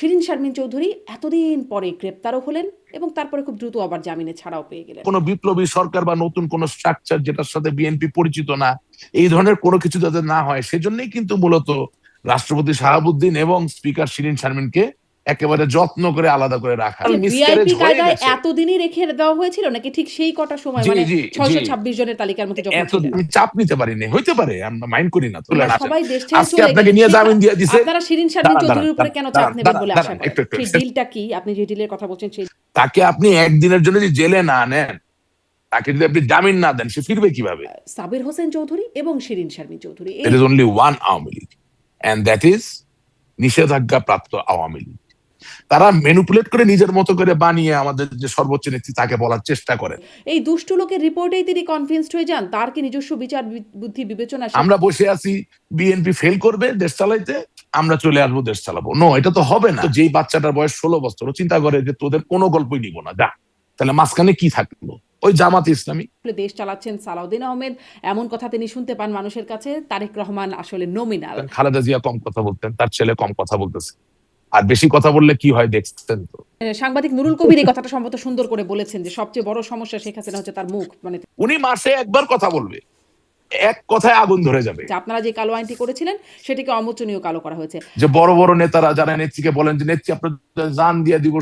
শিরিন শারমিন চৌধুরী এতদিন পরে গ্রেপ্তারও হলেন এবং তারপরে খুব দ্রুত আবার জামিনে ছাড়াও পেয়ে গেলেন। কোনো বিপ্লবী সরকার বা নতুন কোনো স্ট্রাকচার যেটার সাথে বিএনপি পরিচিত না, এই ধরনের কোনো কিছু যাতে না হয় সেজন্যই কিন্তু মূলত রাষ্ট্রপতি শাহাবুদ্দিন এবং স্পিকার শিরিন শারমিনকে একেবারে যত্ন করে আলাদা করে রাখা। মিসক্যারেজ ভিআইপি হয়ে কায়দায় গেছে। এতদিনই রেখে দেওয়া হয়েছিল নাকি ঠিক সেই কটা সময়, জি মানে জি জি 626 জনের তালিকার মধ্যে যখন এত ছিলেন? আমি চাপ নিতে পারিনি, হইতে পারে, আমরা মাইন্ড করি না, তুলে না। সবাই দেশ ছেড়ে আজকে চলে আপনাকে গেলেন, নিয়ে জামিন দিয়ে দিছে। আপনারা শিরিন শারমিন দাঁড়ান দাঁড়ান চৌধুরীর উপরে কেন চাপ দাঁড়ান নেবেন দাঁড়ান বলে আশা দাঁড়ান করেন? একটু একটু সেই ডিলটা কি? আপনি যে ডিলের কথা বলছেন সেই তাকে আপনি একদিনের জন্য যদি জেলে না নেন, তাকে যদি আপনি জামিন না দেন, সে ফিরবে কিভাবে? সাবির হোসেন চৌধুরী এবং Shirin Sharmin Chowdhury, There is only one Awami League, and that is নিষেধাজ্ঞা প্রাপ্ত আওয়ামী লীগ। তারা ম্যানিপুলেট করে নিজের মতো করে বানিয়ে আমাদের যে সর্বোচ্চ নেত্রী তাকে বলার চেষ্টা করেন। এই দুষ্টু লোকের রিপোর্টেই তিনি কনভিন্সড হয়ে যান, তার কি নিজস্ব বিচার বুদ্ধি বিবেচনা? আমরা বসে আছি, বিএনপি ফেল করবে দেশ চালাইতে, আমরা চলে আসবো দেশ চালাবো। নো, এটা তো হবে না। যেই বাচ্চাটার বয়স 16 বছর ও চিন্তা করে যে তোদের কোনো গল্পই নিব না, যা, তাহলে মাঝখানে কি থাকলো? ওই জামাত ইসলামী দেশ চালাচ্ছেন সালাউদ্দিন আহমেদ, এমন কথা তিনি শুনতে পান মানুষের কাছে। তারেক রহমান আসলে নমিনাল। খালেদা জিয়া কম কথা বলতেন, তার ছেলে কম কথা বলতেছে, আর বেশি কথা বললে কি হয় দেখছেন তো। সাংবাদিক নুরুল কবির এই কথাটা সম্ভবত সুন্দর করে বলেছেন যে সবচেয়ে বড় সমস্যা শেখ হাসিনা হচ্ছে তার মুখ, মানে উনি মাসে একবার কথা বলবে, এক কথায় আগুন ধরে যাবে। আপনারা যে কালো আইনটি করেছিলেন সেটিকে অমোচনীয় কালো করা হয়েছে। যে বড় বড় নেতারা যারা নেত্রীকে বলেন যে নেত্রী আপনার জান দিয়ে দিব,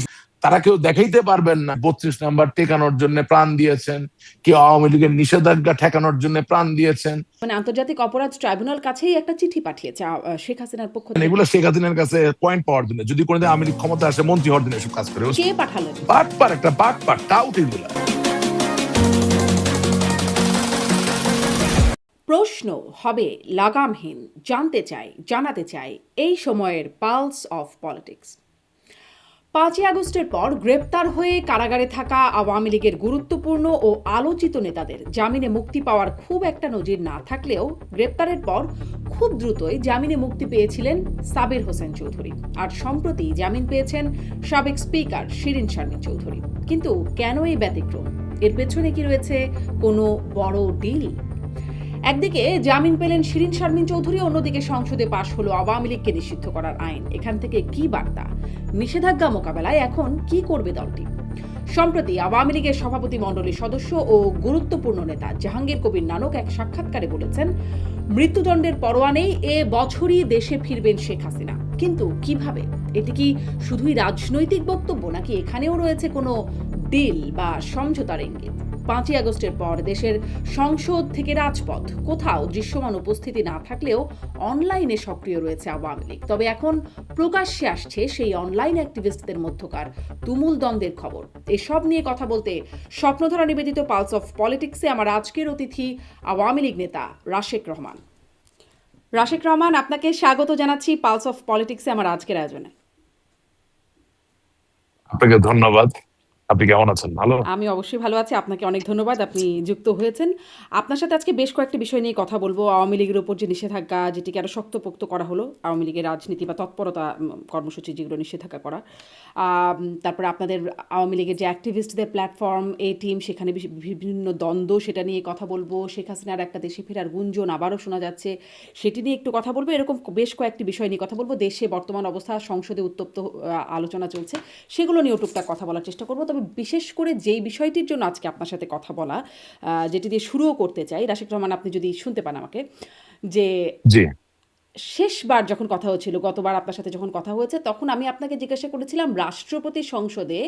তারা কেউ দেখাইতে পারবেন না 32 নাম্বার টেকানোর জন্য প্রাণ দিয়েছেন, কেউ আওয়ামী লীগের নিষেধাজ্ঞা ঠেকানোর জন্য প্রাণ দিয়েছেন। মানে আন্তর্জাতিক অপরাধ ট্রাইব্যুনাল কাছেই একটা চিঠি পাঠিয়েছে শেখ হাসিনার পক্ষ থেকে। এগুলো শেখ হাসিনার কাছে পয়েন্ট পাওয়ার জন্য, যদি কোনোদিন আওয়ামী লীগ ক্ষমতা আসে মন্ত্রী হওয়ার জন্য এসব কাজ করে। কে পাঠালেন? বাটপার, একটা বাটপার টাউট এগুলা। প্রশ্ন হবে লাগামহীন, জানতে চাই, জানাতে চাই এই সময়ের পালস অফ পলিটিক্স। 5ই আগস্টের পর গ্রেপ্তার হয়ে কারাগারে থাকা আওয়ামী লীগের গুরুত্বপূর্ণ ও আলোচিত নেতাদের জামিনে মুক্তি পাওয়ার খুব একটা নজির না থাকলেও গ্রেপ্তারের পর খুব দ্রুতই জামিনে মুক্তি পেয়েছিলেন সাবির হোসেন চৌধুরী, আর সম্প্রতি জামিন পেয়েছেন সাবেক স্পিকার শিরিন শারমিন চৌধুরী। কিন্তু কেন এই ব্যতিক্রম? এর পেছনে কি রয়েছে কোনো বড় ডিল? একদিকে জামিন পেলেন শিরিন শারমিন চৌধুরী, অন্যদিকে সংসদে পাশ হলো আওয়ামী লীগকে নিষিদ্ধ করার আইন। এখান থেকে কি বার্তা? নিষেধাজ্ঞা মোকাবেলায় এখন কি করবে দলটি? সম্প্রতি আওয়ামী লীগের সভাপতি মণ্ডলীর সদস্য ও গুরুত্বপূর্ণ নেতা জাহাঙ্গীর কবির নানক এক সাক্ষাৎকারে বলেছেন, মৃত্যুদণ্ডের পরোয়া নেই, এ বছরই দেশে ফিরবেন শেখ হাসিনা। কিন্তু কিভাবে? এটি কি শুধুই রাজনৈতিক বক্তব্য নাকি এখানেও রয়েছে কোনো ডিল বা সমঝোতার ইঙ্গিত? 5ই আগস্টের পর দেশের সংসদ থেকে রাজপথ কোথাও দৃশ্যমান উপস্থিতি না থাকলেও অনলাইনে সক্রিয় রয়েছে আওয়ামী লীগ। তবে এখন প্রকাশ্যে আসছে সেই অনলাইন অ্যাক্টিভিস্টদের মধ্যকার তুমুল দ্বন্দ্বের খবর। এসব নিয়ে কথা বলতে স্বপ্নধারা নিবেদিত পালস অফ পলিটিক্সে আমার আজকের অতিথি আওয়ামী লীগ নেতা রাশেক রহমান। রাশেক রহমান, আপনাকে স্বাগত জানাচ্ছি পালস অফ পলিটিক্সে আমার আজকের আয়োজনে। আপনাকে ধন্যবাদ। আপনি কেমন আছেন? ভালো? আমি অবশ্যই ভালো আছি, আপনাকে অনেক ধন্যবাদ, আপনি যুক্ত হয়েছেন। আপনার সাথে আজকে বেশ কয়েকটি বিষয় নিয়ে কথা বলবো। আওয়ামী লীগের উপর যে নিষেধাজ্ঞা, যেটিকে আরও শক্তপোক্ত করা হলো, আওয়ামী লীগের রাজনীতি বা তৎপরতা কর্মসূচি যেগুলো নিষেধাজ্ঞা করা, তারপরে আপনাদের আওয়ামী লীগের যে অ্যাক্টিভিস্টদের প্ল্যাটফর্ম এই টিম, সেখানে বিভিন্ন দ্বন্দ্ব, সেটা নিয়ে কথা বলবো। শেখ হাসিনার একটা দেশে ফেরার গুঞ্জন আবারও শোনা যাচ্ছে, সেটি নিয়ে একটু কথা বলবো। এরকম বেশ কয়েকটি বিষয় নিয়ে কথা বলবো। দেশে বর্তমান অবস্থা, সংসদে উত্তপ্ত আলোচনা চলছে, সেগুলো নিয়ে টুকটাক কথা বলার চেষ্টা করবো। তবে বিশেষ করে যেই বিষয়টির জন্য আজকে আপনার সাথে কথা বলা, যেটি দিয়ে শুরুও করতে চাই, রাশেক রহমান, আপনি যদি শুনতে পান আমাকে, যে শেষবার যখন কথা হয়েছিল, গতবার আপনার সাথে যখন কথা হয়েছে, তখন আমি আপনাকে জিজ্ঞাসা করেছিলাম রাষ্ট্রপতি সংসদে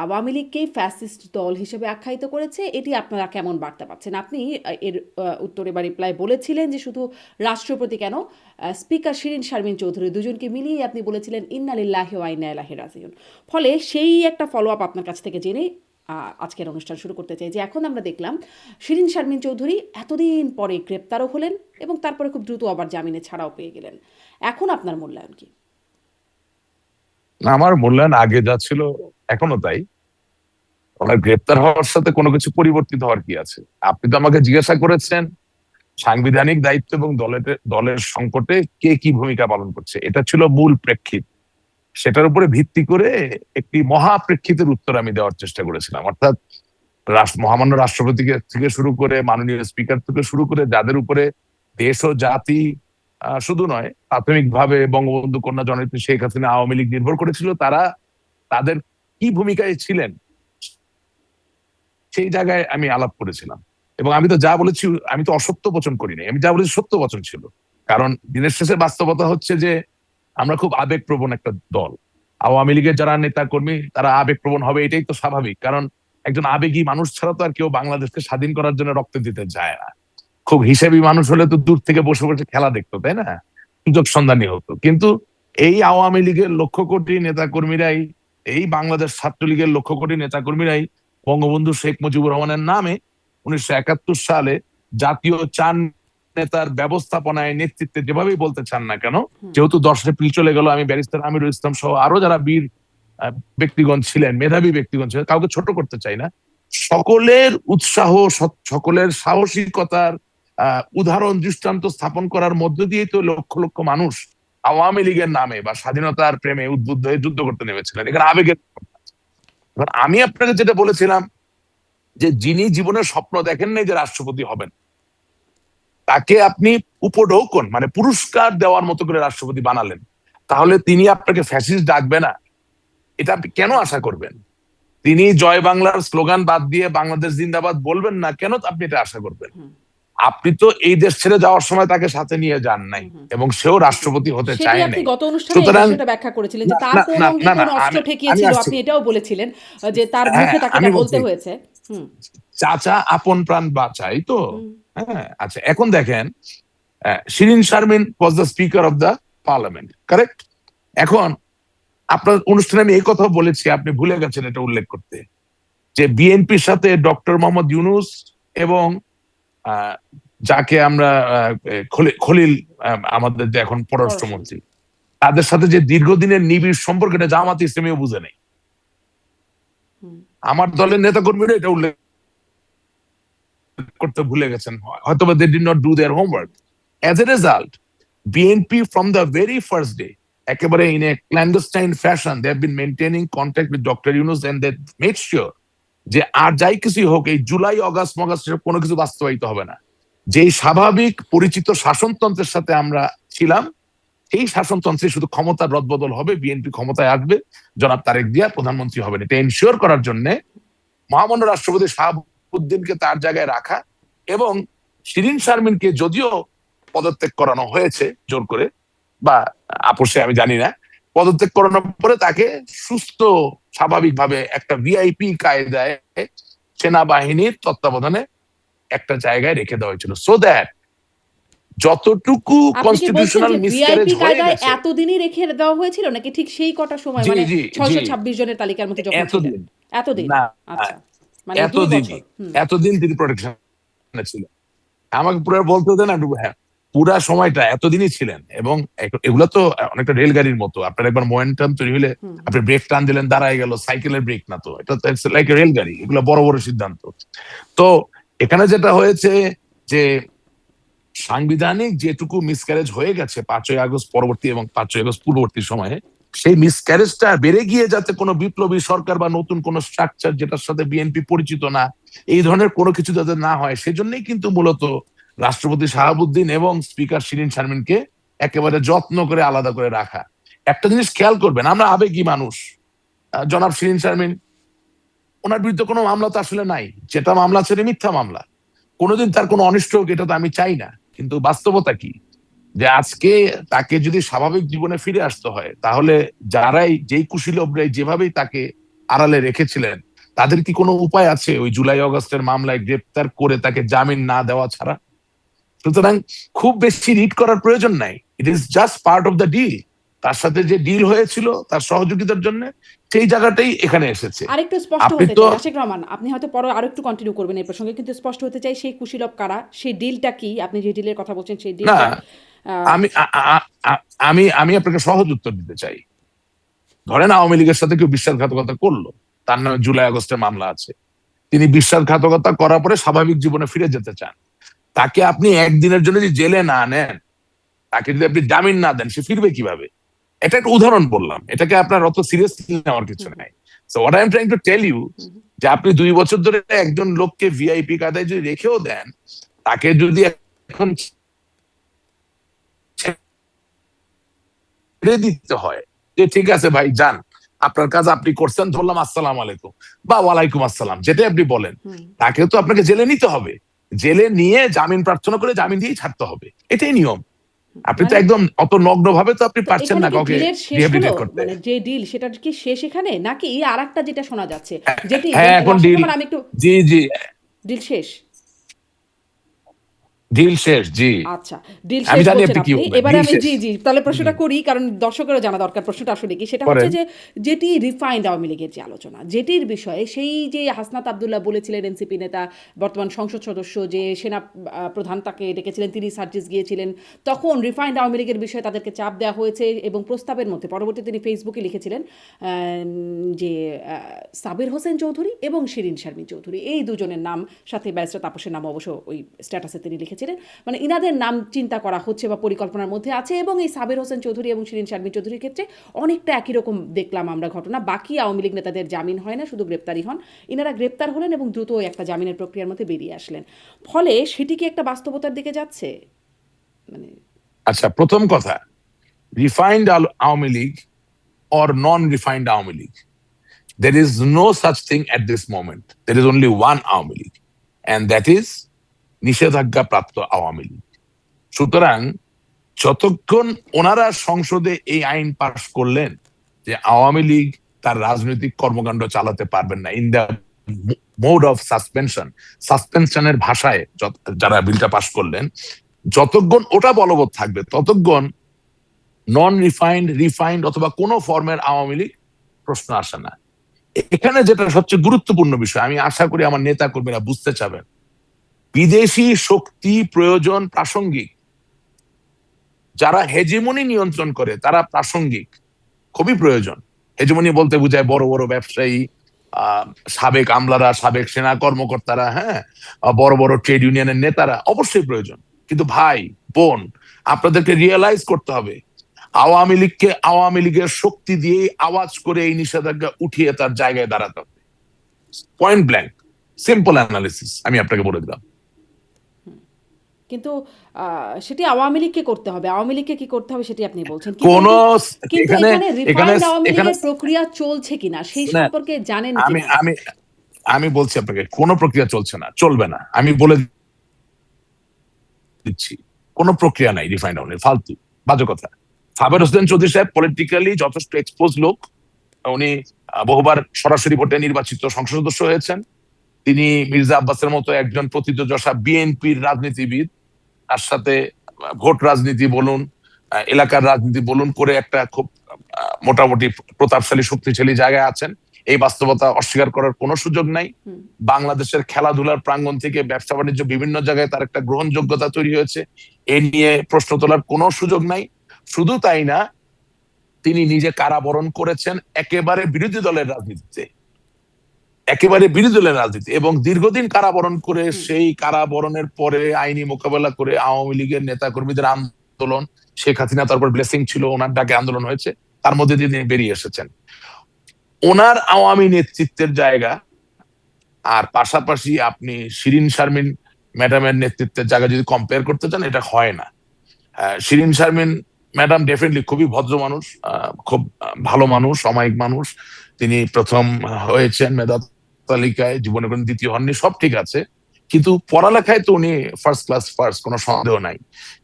আওয়ামী লীগকেই ফ্যাসিস্ট দল হিসেবে আখ্যায়িত করেছে, এটি আপনারা কেমন বার্তা পাচ্ছেন? আপনি এর উত্তরে বা রিপ্লাই বলেছিলেন যে শুধু রাষ্ট্রপতি কেন, স্পিকার শিরিন শারমিন চৌধুরী, দুজনকে মিলিয়ে আপনি বলেছিলেন ইন্না লিল্লাহি ওয়া ইন্না ইলাইহি রাজিউন। ফলে সেই একটা ফলো আপ আপনার কাছ থেকে জেনে আজকের অনুষ্ঠান শুরু করতে চাই, যে এখন আমরা দেখলাম শিরিন শারমিন চৌধুরী এতদিন পরে গ্রেপ্তারও হলেন এবং তারপরে খুব দ্রুত আবার জামিনে ছাড়াও পেয়ে গেলেন। এখন আপনার মূল্যায়ন কি? আমার মূল্যায়ন আগে যা ছিল এখনো তাই। ওনার গ্রেপ্তার হওয়ার সাথে কোনো কিছু পরিবর্তিত হওয়ার কি আছে? আপনি তো আমাকে জিজ্ঞাসা করেছেন সাংবিধানিক দায়িত্ব এবং দলের সংকটে কে কি ভূমিকা পালন করছে, এটা ছিল মূল প্রেক্ষিত। সেটার উপরে ভিত্তি করে একটি মহাপ্রেক্ষিতের উত্তর আমি দেওয়ার চেষ্টা করেছিলাম। অর্থাৎ মহামান্য রাষ্ট্রপতি থেকে শুরু করে মাননীয় স্পিকার থেকে শুরু করে যাদের উপরে দেশ ও জাতি শুধু নয়, প্রাথমিকভাবে বঙ্গবন্ধু কন্যা জননেত্রী শেখ হাসিনা আওয়ামী লীগ নির্ভর করেছিল, তারা তাদের কি ভূমিকায় ছিলেন সেই জায়গায় আমি আলাপ করেছিলাম। এবং আমি তো যা বলেছি, আমি তো অসত্য বচন করিনি, আমি যা বলেছি সত্য বচন ছিল। কারণ দিনের শেষে বাস্তবতা হচ্ছে যে আমরা খুব আবেগপ্রবণ একটা দল। আওয়ামী লীগের যারা নেতা কর্মী তারা আবেগপ্রবণ হবে, এটাই তো স্বাভাবিক। কারণ একজন আবেগী মানুষ ছাড়া তো আর কেউ বাংলাদেশকে স্বাধীন করার জন্য রক্ত দিতে যায় না। খুব হিসেবি মানুষ হলে তো দূর থেকে বসে বসে খেলা দেখতো, তাই না? সুযোগ সন্ধানী হতো। কিন্তু এই আওয়ামী লীগের লক্ষ কোটি নেতা কর্মীরাই, এই বাংলাদেশ ছাত্রলীগের লক্ষ কোটি নেতা কর্মীরাই বঙ্গবন্ধু শেখ মুজিবুর রহমানের নামে 1971 সালে জাতীয় চার নেতার ব্যবস্থাপনায় নেতৃত্বে যেভাবেই বলতে চান না কেন, যেহেতু 10 এপ্রিল চলে গেল, আমি ব্যারিস্টার আমিরুল ইসলাম সহ আরো যারা বীর ব্যক্তিগণ ছিলেন, মেধাবী ব্যক্তিগণ ছিলেন, কাউকে ছোট করতে চাই না, সকলের উৎসাহ, সকলের সাহসিকতার উদাহরণ দৃষ্টান্ত স্থাপন করার মধ্য দিয়েই তো লক্ষ লক্ষ মানুষ আওয়ামী লীগের নামে বা স্বাধীনতার প্রেমে উদ্বুদ্ধ হয়ে যুদ্ধ করতে নেমেছিলেন। এখানে আবেগের। এবার আমি আপনাকে যেটা বলেছিলাম যে যিনি জীবনের স্বপ্ন দেখেন নাই যে রাষ্ট্রপতি হবেন, তাকে আপনি উপঢৌকন মানে পুরস্কার দেওয়ার মতো করে রাষ্ট্রপতি বানালেন, তাহলে তিনি আপনাকে ফ্যাসিস্ট ডাকবে না? এটা আপনি কেন আশা করবেন? তিনি জয় বাংলার স্লোগান বাদ দিয়ে বাংলাদেশ জিন্দাবাদ বলবেন না কেন আপনি এটা আশা করবেন? আপনি তো এই দেশ ছেড়ে যাওয়ার সময় তাকে সাথে নিয়ে যান নাই, এবং সেও রাষ্ট্রপতি হতে সেটি চায় আপনি নাই। গত অনুষ্ঠানে এই সুতরাং বিষয়টা ব্যাখ্যা করেছিলেন যে না তার না কোন না অঙ্গে না না, কোন অস্ত্র আমি আমি ঠেকিয়েছিল, আসছি। আপনি এটাও বলেছিলেন যে তার হ্যাঁ, মুখে তাকে আমি এটা বলতে বলছি, হয়েছে। হুম চাচা আপন প্রাণ বাঁচাই তো। হুম হ্যাঁ, আচ্ছা, এখন দেখেন, Shirin Sharmin was the speaker of the parliament, correct? এখন আপনার অনুষ্ঠানে আমি এই কথা বলেছি, আপনি ভুলে গেছেন এটা উল্লেখ করতে, যে বিএনপির সাথে ডক্টর মোহাম্মদ ইউনূস এবং আহ, যাকে আমরা খলিল, আমাদের যে এখন পররাষ্ট্রমন্ত্রী, তাদের সাথে যে দীর্ঘদিনের নিবিড় সম্পর্ক, এটা জামাত ইসলামীও বুঝে নেই। হুম আমার দলের নেতাকর্মীরা এটা উল্লেখ করতে ভুলে গেছেন, হয়তো they did not do their homework. As a result, BNP from the very first day, একেবারে in a clandestine fashion, they have been maintaining contact with doctor Yunus and they made sure যে আর যাই কিছুই হোক, এই জুলাই অগাস্ট মগাস্ট কোনো কিছু বাস্তবায়িত হবে না। যেই স্বাভাবিক পরিচিত শাসনতন্ত্রের সাথে আমরা ছিলাম, এই শাসনতন্ত্রে শুধু ক্ষমতার রদবদল হবে, বিএনপি ক্ষমতায় আসবে, জনাব তারেক জিয়া প্রধানমন্ত্রী হবেন। এটা এনশিওর করার জন্য মহামান্য রাষ্ট্রপতি শাহাবুদ্দিনকে তার জায়গায় রাখা, এবং শিরিন শারমিনকে যদিও পদত্যাগ করানো হয়েছে জোর করে বা আপোষে, আমি জানি না, পদত্যাগ করানোর পরে তাকে সুস্থ স্বাভাবিকভাবে একটা ভিআইপি কায়দায় সেনাবাহিনীর তত্ত্বাবধানে একটা জায়গায় রেখে দেওয়া হয়েছিল, সো দ্যাট যতটুকু আপনি কি বলছেন কনস্টিটিউশনাল যে মিসক্যারেজ ভিআইপি হয়ে কায়দায় গেছে। এতদিনই রেখে দেওয়া হয়েছিল নাকি ঠিক সেই কটা সময়, জি মানে জি জি, 626 জনের তালিকার মধ্যে যখন ছিলেন? এতদিন এতদিন? না, আচ্ছা, মানে 2 বছর। এতদিনই, এতদিন তিনি প্রোটেকশনে ছিলেন। আমাকে পুরো বলতে দেন একটু। হ্যাঁ, পুরা সময়টা এতদিনই ছিলেন। এবং এগুলো তো অনেকটা রেলগাড়ির মতো, আপনার একবার মোমেন্টাম তৈরি হলে আপনি ব্রেক টান দিলেন, দাঁড়ায় গেল, সাইকেলের ব্রেক না তো, এটা তো লাইক রেলগাড়ি, এগুলো বড় বড় সিদ্ধান্ত। তো এখানে যেটা হয়েছে যে সাংবিধানিক যেটুকু মিসক্যারেজ হয়ে গেছে 5ই আগস্ট পরবর্তী এবং 5ই আগস্ট পূর্ববর্তী সময়ে, সেই মিসক্যারেজটা বেড়ে গিয়ে যাতে কোনো বিপ্লবী সরকার বা নতুন কোনো স্ট্রাকচার যেটার সাথে বিএনপি পরিচিত না, এই ধরনের কোনো কিছু যাতে না হয়, সেজন্যই কিন্তু মূলত রাষ্ট্রপতি শাহাবুদ্দিন এবং স্পিকার শিরিন শারমিনকে একেবারে যত্ন করে আলাদা করে রাখা। একটা জিনিস খেয়াল করবেন, আমরা আবেগী মানুষ। জনাব শিরিন শারমিন, ওনার বিরুদ্ধে কোনো মামলা তো আসলে নাই, যেটা মামলা ছিল মিথ্যা মামলা, কোনোদিন তার কোনো অনিষ্ট হোক এটা তো আমি চাই না। কিন্তু বাস্তবতা কি, যে আজকে তাকে যদি স্বাভাবিক জীবনে ফিরে আসতে হয়, তাহলে যারাই, যেই কুশীলবরাই যেভাবেই তাকে আড়ালে রেখেছিলেন, তাদের কি কোনো উপায় আছে ওই জুলাই অগস্টের মামলায় গ্রেপ্তার করে তাকে জামিন না দেওয়া ছাড়া? সুতরাং খুব বেশি রিড করার প্রয়োজন নাই, it is just part of the deal. তার সাথে যে ডিল হয়েছিল তার সহযোগিতার জন্য, সেই জায়গাটাই এখানে এসেছে। আরেকটু স্পষ্ট আপনি হতে তো চাই আশিক রহমান, আপনি হয়তো পরে আরো একটু কন্টিনিউ করবেন এই প্রসঙ্গে, কিন্তু স্পষ্ট হতে চাই সেই কুশীলব কারা, সেই ডিলটা কি, আপনি যে ডিলের কথা বলছেন সেই না, ডিলটা। আমি আমি আমি আপনাকে সহজ উত্তর দিতে চাই। ধরেন আওয়ামী লীগের সাথে কেউ বিশ্বাসঘাতকতা করলো, তার নামে জুলাই আগস্টের মামলা আছে, তিনি বিশ্বাসঘাতকতা করার পরে স্বাভাবিক জীবনে ফিরে যেতে চান, তাকে আপনি একদিনের জন্য যদি জেলে না নেন, তাকে যদি আপনি জামিন না দেন, সে ফিরবে কিভাবে? এটা একটা উদাহরণ বললাম, এটাকে আপনার অত সিরিয়াসলি নেওয়ার কিছু নাই। So what I am trying to tell you, যে আপনি 2 বছর ধরে একজন লোককে ভিআইপি কায়দায় যদি রেখেও দেন, তাকে যদি এখন ছেড়ে দিতে হয় যে ঠিক আছে ভাই যান, আপনার কাজ আপনি করছেন, ধরলাম আসসালাম আলাইকুম বা ওয়ালাইকুম আসসালাম, যেটাই আপনি বলেন, হুম। তাকে তো আপনাকে জেলে নিতে হবে, জেলে নিয়ে জামিন প্রার্থনা করে জামিন দিয়েই ছাড়তে হবে, এটাই নিয়ম। আপনি তো মানে একদম অত নগ্ন ভাবে তো আপনি তো পারছেন এখানে না কি কাউকে ডিলের শেষ হলো? রিহ্যাবিলিটেট করতে। মানে যে ডিল সেটার কি শেষ এখানে? নাকি আরেকটা যেটা শোনা যাচ্ছে, যেটি হ্যাঁ এখন দর্শক ডিল, আমি একটু জি জি, ডিল শেষ? ডিল শেষ, জি। আচ্ছা, ডিল আমি শেষ জানি বলছেন আপনি কি আপনি। বলবেন, এবারে ডিল আমি শেষ। জি, জি। তাহলে জি, প্রশ্নটা করি কারণ দর্শকেরও জানা দরকার প্রশ্নটা আসলে কি। সেটা হচ্ছে করেন। যে যেটি রিফাইন্ড আওয়ামী লীগের যে আলোচনা, যেটির বিষয়ে সেই যে হাসনাত আব্দুল্লাহ বলেছিলেন এনসিপি নেতা, বর্তমান সংসদ সদস্য যে সেনা প্রধান তাকে ডেকেছিলেন, তিনি সার্জিস গিয়েছিলেন। তখন রিফাইন্ড আওয়ামী লীগের বিষয়ে তাদেরকে চাপ দেওয়া হয়েছে এবং প্রস্তাবের মধ্যে পরবর্তীতে তিনি ফেসবুকে লিখেছিলেন যে সাবির হোসেন চৌধুরী এবং শিরিন শারমিন চৌধুরী এই দুজনের নাম, সাথে ব্যারিস্টার তাপসের নাম অবশ্য ওই স্ট্যাটাসে তিনি লিখেছিলেন। মানে ইনাদের নাম চিন্তা করা হচ্ছে বা পরিকল্পনার মধ্যে আছে এবং এই সাবির হোসেন চৌধুরী এবং শিরিন শারমিন চৌধুরীর ক্ষেত্রে অনেকটা একই রকম দেখলাম আমরা ঘটনা। বাকি আওয়ামী লীগ নেতাদের জামিন হয় না, শুধু গ্রেপ্তারি হন। ইনারা গ্রেপ্তার হলেন এবং দ্রুত একটা জামিনের প্রক্রিয়ার মধ্যে বেরিয়ে আসলেন। ফলে সেটি কি একটা বাস্তবতার দিকে যাচ্ছে? মানে আচ্ছা, প্রথম কথা, refined Awami League or non-refined Awami League, there is no such thing at this moment. There is only one Awami League, and that is নিষেধাজ্ঞা প্রাপ্ত আওয়ামী লীগ। সুতরাং যতক্ষণ ওনারা সংসদে এই আইন পাশ করলেন যে আওয়ামী লীগ তার রাজনৈতিক কর্মকাণ্ড চালাতে পারবেন না, in the mode of suspension, সাসপেনশনের ভাষায় যারা বিলটা পাশ করলেন, যতক্ষণ ওটা বলবৎ থাকবে ততক্ষণ নন রিফাইন্ড, রিফাইন্ড অথবা কোনো ফর্মের আওয়ামী লীগ প্রশ্ন আসে না। এখানে যেটা সবচেয়ে গুরুত্বপূর্ণ বিষয়, আমি আশা করি আমার নেতা কর্মীরা বুঝতে চাবেন, বিদেশি শক্তি প্রয়োজন প্রাসঙ্গিক, যারা হেজিমনি নিয়ন্ত্রণ করে তারা প্রাসঙ্গিক, খুবই প্রয়োজন। হেজিমনি বলতে বোঝায় বড় বড় ব্যবসায়ী, সাবেক আমলারা, সাবেক সেনা কর্মকর্তারা, হ্যাঁ, বড় বড় ট্রেড ইউনিয়নের নেতারা অবশ্যই প্রয়োজন। কিন্তু ভাই বোন, আপনাদেরকে রিয়েলাইজ করতে হবে, আওয়ামী লীগকে আওয়ামী লীগের শক্তি দিয়ে আওয়াজ করে এই নিষেধাজ্ঞা উঠিয়ে তার জায়গায় দাঁড়াতে হবে। পয়েন্ট ব্ল্যাঙ্ক, সিম্পল অ্যানালিসিস আমি আপনাকে বলে দিলাম। কিন্তু সেটি আওয়ামী লীগকে করতে হবে। আওয়ামী লীগকে কি করতে হবে সেটি আপনি বলছেন। কোন কিন্তু এখানে এখানে এখানে রিফাইন্ড আওয়ামী এখানে লীগের প্রক্রিয়া চলছে কিনা সেই সম্পর্কে জানেন আমি কিনা? আমি আমি বলছি আপনাকে, কোনো প্রক্রিয়া চলছে না, চলবে না, আমি বলে দিচ্ছি। কোনো প্রক্রিয়া নাই রিফাইন্ড আওয়ামী লীগ, ফালতু বাজে কথা। সাবের হোসেন চৌধুরী সাহেব পলিটিক্যালি যথেষ্ট এক্সপোজ লোক, উনি বহুবার সরাসরি ভোটে নির্বাচিত সংসদ সদস্য হয়েছেন। তিনি মির্জা আব্বাসের মতো একজন প্রথিতযশা বিএনপির রাজনীতিবিদ, তার সাথে ভোট রাজনীতি বলুন, এলাকার রাজনীতি বলুন করে একটা খুব মোটামুটি প্রতাপশালী শক্তিশালী জায়গায় আছেন। এই বাস্তবতা অস্বীকার করার কোনো সুযোগ নাই। বাংলাদেশের খেলাধুলার প্রাঙ্গণ থেকে ব্যবসা বাণিজ্য বিভিন্ন জায়গায় তার একটা গ্রহণযোগ্যতা তৈরি হয়েছে, এ নিয়ে প্রশ্ন তোলার কোনো সুযোগ নাই। শুধু তাই না, তিনি নিজে কারাবরণ করেছেন একেবারে বিরোধী দলের রাজনীতিতে, একেবারে বিরোধী দলের রাজনীতি, এবং দীর্ঘদিন কারাবরণ করে সেই কারাবরণের পরে আইনি মোকাবেলা করে আওয়ামী লীগের নেতা কর্মীদের আন্দোলন, শেখ হাসিনা তারপর ব্লেসিং ছিল, ওনার ডাকে আন্দোলন হয়েছে, তার মধ্যে দিয়ে তিনি বেরিয়ে এসেছেন। ওনার আওয়ামী নেতৃত্বের জায়গা আর পাশাপাশি আপনি শিরিন শারমিন ম্যাডামের নেতৃত্বের জায়গা যদি কম্পেয়ার করতে চান, এটা হয় না। শিরিন শারমিন ম্যাডাম ডেফিনেটলি খুবই ভদ্র মানুষ, খুব ভালো মানুষ, অমায়িক মানুষ। তিনি প্রথম হয়েছেন মেধা তালিকায়, জীবনে কোনো দ্বিতীয় হননি, সব ঠিক আছে, কিন্তু পড়ালেখায় তো উনি ফার্স্ট ক্লাস ফার্স্ট, কোনো সন্দেহ নাই।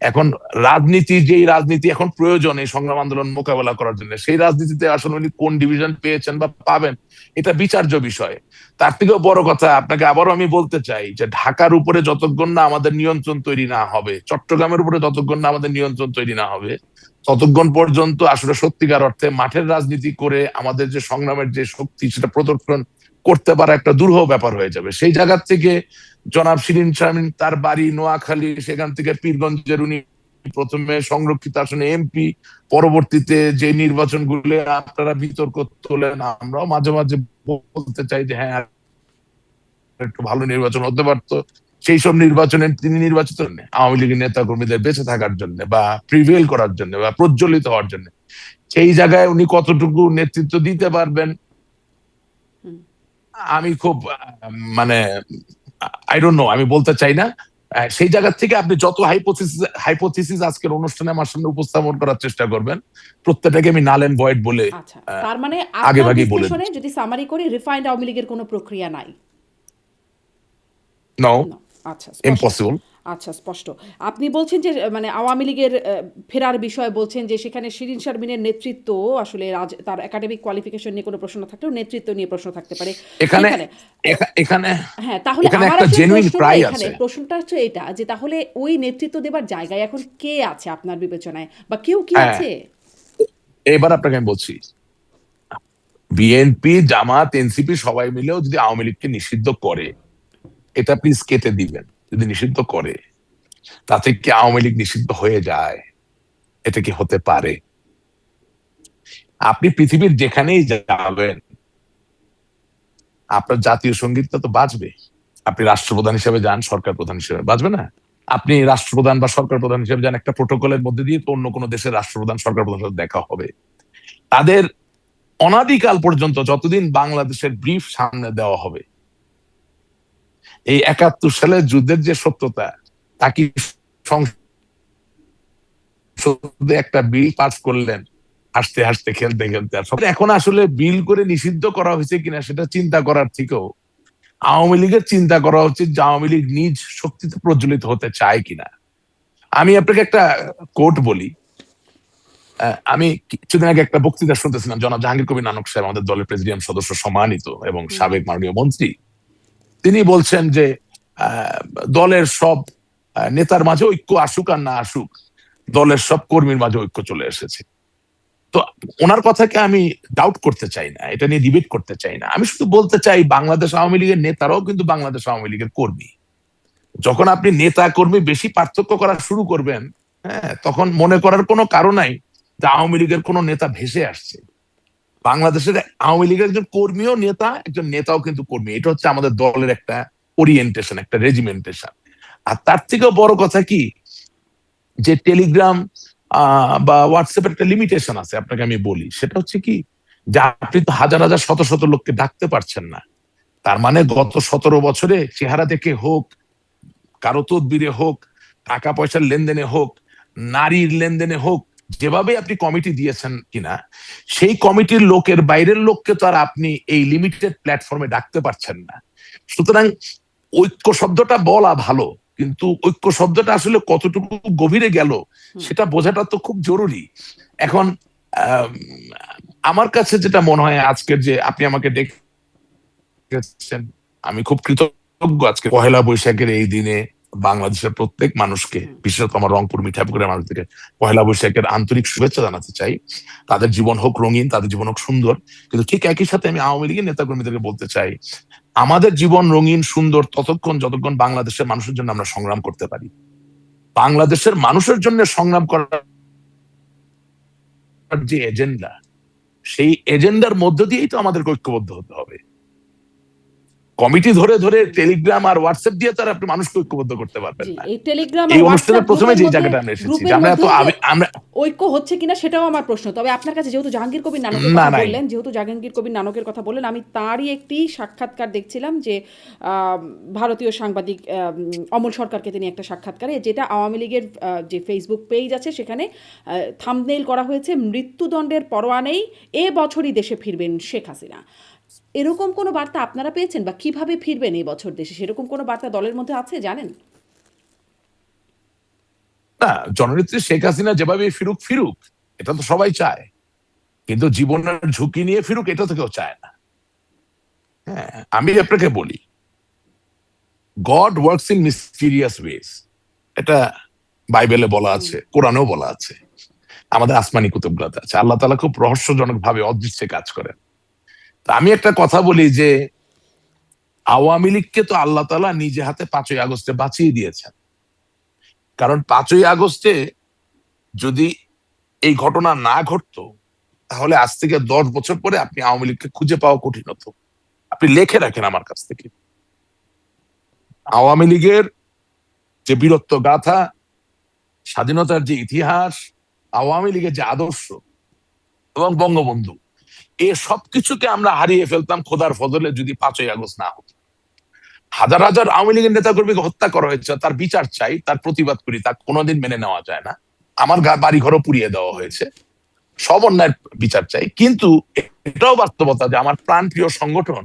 এখন রাজনীতি, যেই রাজনীতি এখন প্রয়োজন এই সংগ্রাম আন্দোলন মোকাবেলা করার জন্য, সেই রাজনীতিতে আসলে উনি কোন ডিভিশন পেয়েছেন বা পাবেন এটা বিচার্য বিষয়। তার থেকেও বড় কথা, আপনাকে আবারও আমি বলতে চাই যে ঢাকার উপরে যতক্ষণ না আমাদের নিয়ন্ত্রণ তৈরি না হবে, চট্টগ্রামের উপরে যতক্ষণ না আমাদের নিয়ন্ত্রণ তৈরি না হবে, ততক্ষণ পর্যন্ত আসলে সত্যিকার অর্থে মাঠের রাজনীতি করে আমাদের যে সংগ্রামের যে শক্তি সেটা প্রদর্শন করতে পারা একটা দুরূহ ব্যাপার হয়ে যাবে। সেই জায়গা থেকে জনাব শিরিন শারমিন, তার বাড়ি নোয়াখালী, সেখান থেকে পীরগঞ্জের, উনি প্রথমে সংরক্ষিত আসনে এমপি, পরবর্তীতে যে নির্বাচনগুলো আপনারা বিতর্ক তোলেন, আমরাও মাঝে মাঝে বলতে চাই যে হ্যাঁ একটু ভালো নির্বাচন হতে পারতো, সেই সব নির্বাচনে তিনি নির্বাচিত হন আওয়ামী লীগের নেতা কর্মীদের বেঁচে থাকার জন্য বা প্রিভেল করার জন্য বা প্রজ্বলিত হওয়ার জন্য। সেই জায়গায় উনি কতটুকু নেতৃত্ব দিতে পারবেন আমি খুব মানে আই ডোন্ট নো, আমি বলতে চাই না। সেই জায়গা থেকে আপনি যত হাইপোথিসিস আজকের অনুষ্ঠানে আমার সামনে উপস্থাপন করার চেষ্টা করবেন, প্রত্যেকটাকে আমি নাল এন্ড ভয়েড বলে আচ্ছা, তার মানে আগে আপনার ভাগেই বলে বিশ্লেষণে দিচ্ছি। যদি সামারি করি, রিফাইন্ড আওয়ামী লীগের কোনো প্রক্রিয়া নাই। নো, না, আচ্ছা স্পষ্ট। ইম্পসিবল। আচ্ছা স্পষ্ট। আপনি বলছেন যে মানে আওয়ামী লীগের ফেরার বিষয়ে বলছেন যে সেখানে শিরীন শারমিনের নেতৃত্ব আসলে তার একাডেমিক কোয়ালিফিকেশন নিয়ে কোনো প্রশ্ন থাকলেও নেতৃত্ব নিয়ে প্রশ্ন থাকতে পারে এখানে সেখানে। এখানে হ্যাঁ, তাহলে এখানে আমার একটা আসলে জেনুইন প্রায় আছে। প্রশ্নটা হচ্ছে এটা যে তাহলে ওই নেতৃত্ব দেবার জায়গায় এখন কে আছে আপনার বিবেচনায়, বা কেউ কি হ্যাঁ, আছে? এবার আপনাকে আমি বলছি, বিএনপি, জামাত, এনসিপি সবাই মিলেও যদি আওয়ামী লীগকে নিষিদ্ধ করে, এটা প্লিজ কেটে দিবেন, যদি নিষিদ্ধ করে তাতে কি আওয়ামী লীগ নিষিদ্ধ হয়ে যায়? এটা কি হতে পারে? আপনি পৃথিবীর যেখানেই যাবেন, আপনার জাতীয় সঙ্গীতটা তো বাজবে। আপনি রাষ্ট্রপ্রধান হিসেবে যান, সরকার প্রধান হিসেবে বাজবে না? আপনি রাষ্ট্রপ্রধান বা সরকার প্রধান হিসেবে যান, একটা প্রোটোকলের মধ্যে দিয়ে তো অন্য কোনো দেশের রাষ্ট্রপ্রধান, সরকার প্রধানের সাথে দেখা হবে। তাদের অনাদিকাল পর্যন্ত যতদিন বাংলাদেশের ব্রিফ সামনে দেওয়া হবে, এই ৭১ সালের যুদ্ধের যে সত্যতা, তা কি সংসদে একটা বিল পাস করলেন হাসতে হাসতে, খেলতে খেলতে? আর এখন আসলে বিল করে নিষিদ্ধ করা হয়েছে কিনা সেটা চিন্তা করার থেকেও আওয়ামী লীগের চিন্তা করা উচিত যে আওয়ামী লীগ নিজ শক্তিতে প্রজ্বলিত হতে চায় কিনা। আমি আপনাকে একটা কোট বলি। আমি কিছুদিন আগে একটা বক্তৃতা শুনতেছিলাম, জনাব জাহাঙ্গীর কবির নানক সাহেব, আমাদের দলের প্রেসিডিয়াম সদস্য সম্মানিত এবং সাবেক মাননীয় মন্ত্রী, তিনি বলছেন যে আহ, দলের সব নেতার মাঝে ঐক্য আসুক আর না আসুক, দলের সব কর্মীর মাঝে ঐক্য চলে এসেছে। তো ওনার কথাকে আমি ডাউট করতে চাই না, এটা নিয়ে ডিবেট করতে চাই না। আমি শুধু বলতে চাই, বাংলাদেশ আওয়ামী লীগের নেতারাও কিন্তু বাংলাদেশ আওয়ামী লীগের কর্মী। যখন আপনি নেতা কর্মী বেশি পার্থক্য করা শুরু করবেন, হ্যাঁ, তখন মনে করার কোনো কারণ নাই যে আওয়ামী লীগের কোনো নেতা ভেসে আসছে। বাংলাদেশের আওয়ামী লীগের একজন কর্মীও নেতা, একজন নেতাও কিন্তু কর্মী। এটা হচ্ছে আমাদের দলের একটা ওরিয়েন্টেশন, একটা রেজিমেন্টেশন। আর তার থেকেও বড় কথা কি, যে টেলিগ্রাম বা হোয়াটসঅ্যাপের একটা লিমিটেশন আছে, আপনাকে আমি বলি। সেটা হচ্ছে কি, যে আপনি তো হাজার হাজার শত শত লোককে ডাকতে পারছেন না। তার মানে গত 17 বছরে চেহারা দেখে হোক, কারো তদবিরে হোক, টাকা পয়সার লেনদেনে হোক, নারীর লেনদেনে হোক, যেভাবে আপনি কমিটি দিয়েছেন কিনা, সেই কমিটির লোকের বাইরের লোককে তো আর আপনি এই লিমিটেড প্ল্যাটফর্মে ডাকতে পারছেন না। সুতরাং ঐক্য শব্দটা বলা ভালো, কিন্তু ঐক্য শব্দটা আসলে কতটুকু গভীরে গেল সেটা বোঝাটা তো খুব জরুরি। এখন আম, আমার কাছে যেটা মনে হয়, আজকের যে আপনি আমাকে ডেকেছেন, আমি খুব কৃতজ্ঞ। আজকে পহেলা বৈশাখের এই দিনে বাংলাদেশের প্রত্যেক মানুষকে, বিশেষত আমার রংপুর মিঠাপুকুরের মানুষদেরকে পহেলা বৈশাখের আন্তরিক শুভেচ্ছা জানাতে চাই। তাদের জীবন হোক রঙিন, তাদের জীবন হোক সুন্দর। কিন্তু ঠিক একই সাথে আমি আওয়ামী লীগের নেতাকর্মীদেরকে বলতে চাই, আমাদের জীবন রঙিন সুন্দর ততক্ষণ যতক্ষণ বাংলাদেশের মানুষের জন্য আমরা সংগ্রাম করতে পারি। বাংলাদেশের মানুষের জন্য সংগ্রাম করার যে এজেন্ডা, সেই এজেন্ডার মধ্য দিয়েই তো আমাদের ঐক্যবদ্ধ হতে হবে। কমিটি ধরে ধরে টেলিগ্রাম আর হোয়াটসঅ্যাপ দিয়ে তার আপনি মানুষকে ঐক্যবদ্ধ করতে পারবেন জি, না। এই টেলিগ্রাম আর এই অনুষ্ঠানের হোয়াটসঅ্যাপ প্রথমে যে জায়গাটা আমরা এসেছি, যে আমরা এত গ্রুপের মধ্যেও যে ঐক্য হচ্ছে কিনা সেটাও আমার প্রশ্ন। তবে আপনার কাছে যেহেতু জাহাঙ্গীর কবির নানকের না কথা নাই। বললেন, কথা বললেন, আমি তারই একটি সাক্ষাৎকার দেখছিলাম যে ভারতীয় সাংবাদিক অমল সরকারকে তিনি একটা সাক্ষাৎকারে, যেটা আওয়ামী লীগের যে ফেসবুক পেজ আছে সেখানে থাম্বনেইল করা হয়েছে মৃত্যুদণ্ডের পরোয়া নেই, এ বছরই দেশে ফিরবেন শেখ হাসিনা। এরকম কোনো বার্তা আপনারা পেয়েছেন, বা কিভাবে ফিরবেন এই বছর দেশে, সেরকম কোনো বার্তা দলের মধ্যে আছে জানেন? না, জননেত্রী শেখ হাসিনা যেভাবে ফিরুক ফিরুক, এটা তো সবাই চায়। কিন্তু জীবনের ঝুঁকি নিয়ে ফিরুক, এটা তো কেউ চায় না। হ্যাঁ, আমি আপনাকে বলি, God works in mysterious ways, এটা বাইবেলে বলা আছে, কোরআনেও বলা আছে, আমাদের আসমানি কুতুবগুলোতে আছে। আল্লাহ তাআলা খুব রহস্যজনক ভাবে অদৃশ্যে কাজ করেন। তা আমি একটা কথা বলি যে, আওয়ামী লীগকে তো আল্লাহ তাআলা নিজে হাতে 5ই আগস্টে বাঁচিয়ে দিয়েছেন। কারণ 5ই আগস্টে যদি এই ঘটনা না ঘটতো, তাহলে আজ থেকে 10 বছর পরে আপনি আওয়ামী লীগকে খুঁজে পাওয়া কঠিন হতো। আপনি লিখে রাখেন আমার কাছ থেকে, আওয়ামী লীগের যে বীরত্ব গাথা, স্বাধীনতার যে ইতিহাস, আওয়ামী লীগের যে আদর্শ এবং বঙ্গবন্ধু, এ সবকিছুকে আমরা হারিয়ে ফেলতাম খোদার ফজলে যদি 5ই আগস্ট না হতো। হাজার হাজার আওয়ামী লীগের নেতাকর্মীকে হত্যা করা হয়েছে, তার বিচার চাই, তার প্রতিবাদ করি, তা কোনোদিন মেনে নেওয়া যায় না। আমার বাড়ি ঘরও পুড়িয়ে দেওয়া হয়েছে, সব অন্যায়ের বিচার চাই। কিন্তু এটাও বাস্তবতা যে আমার প্রাণপ্রিয় সংগঠন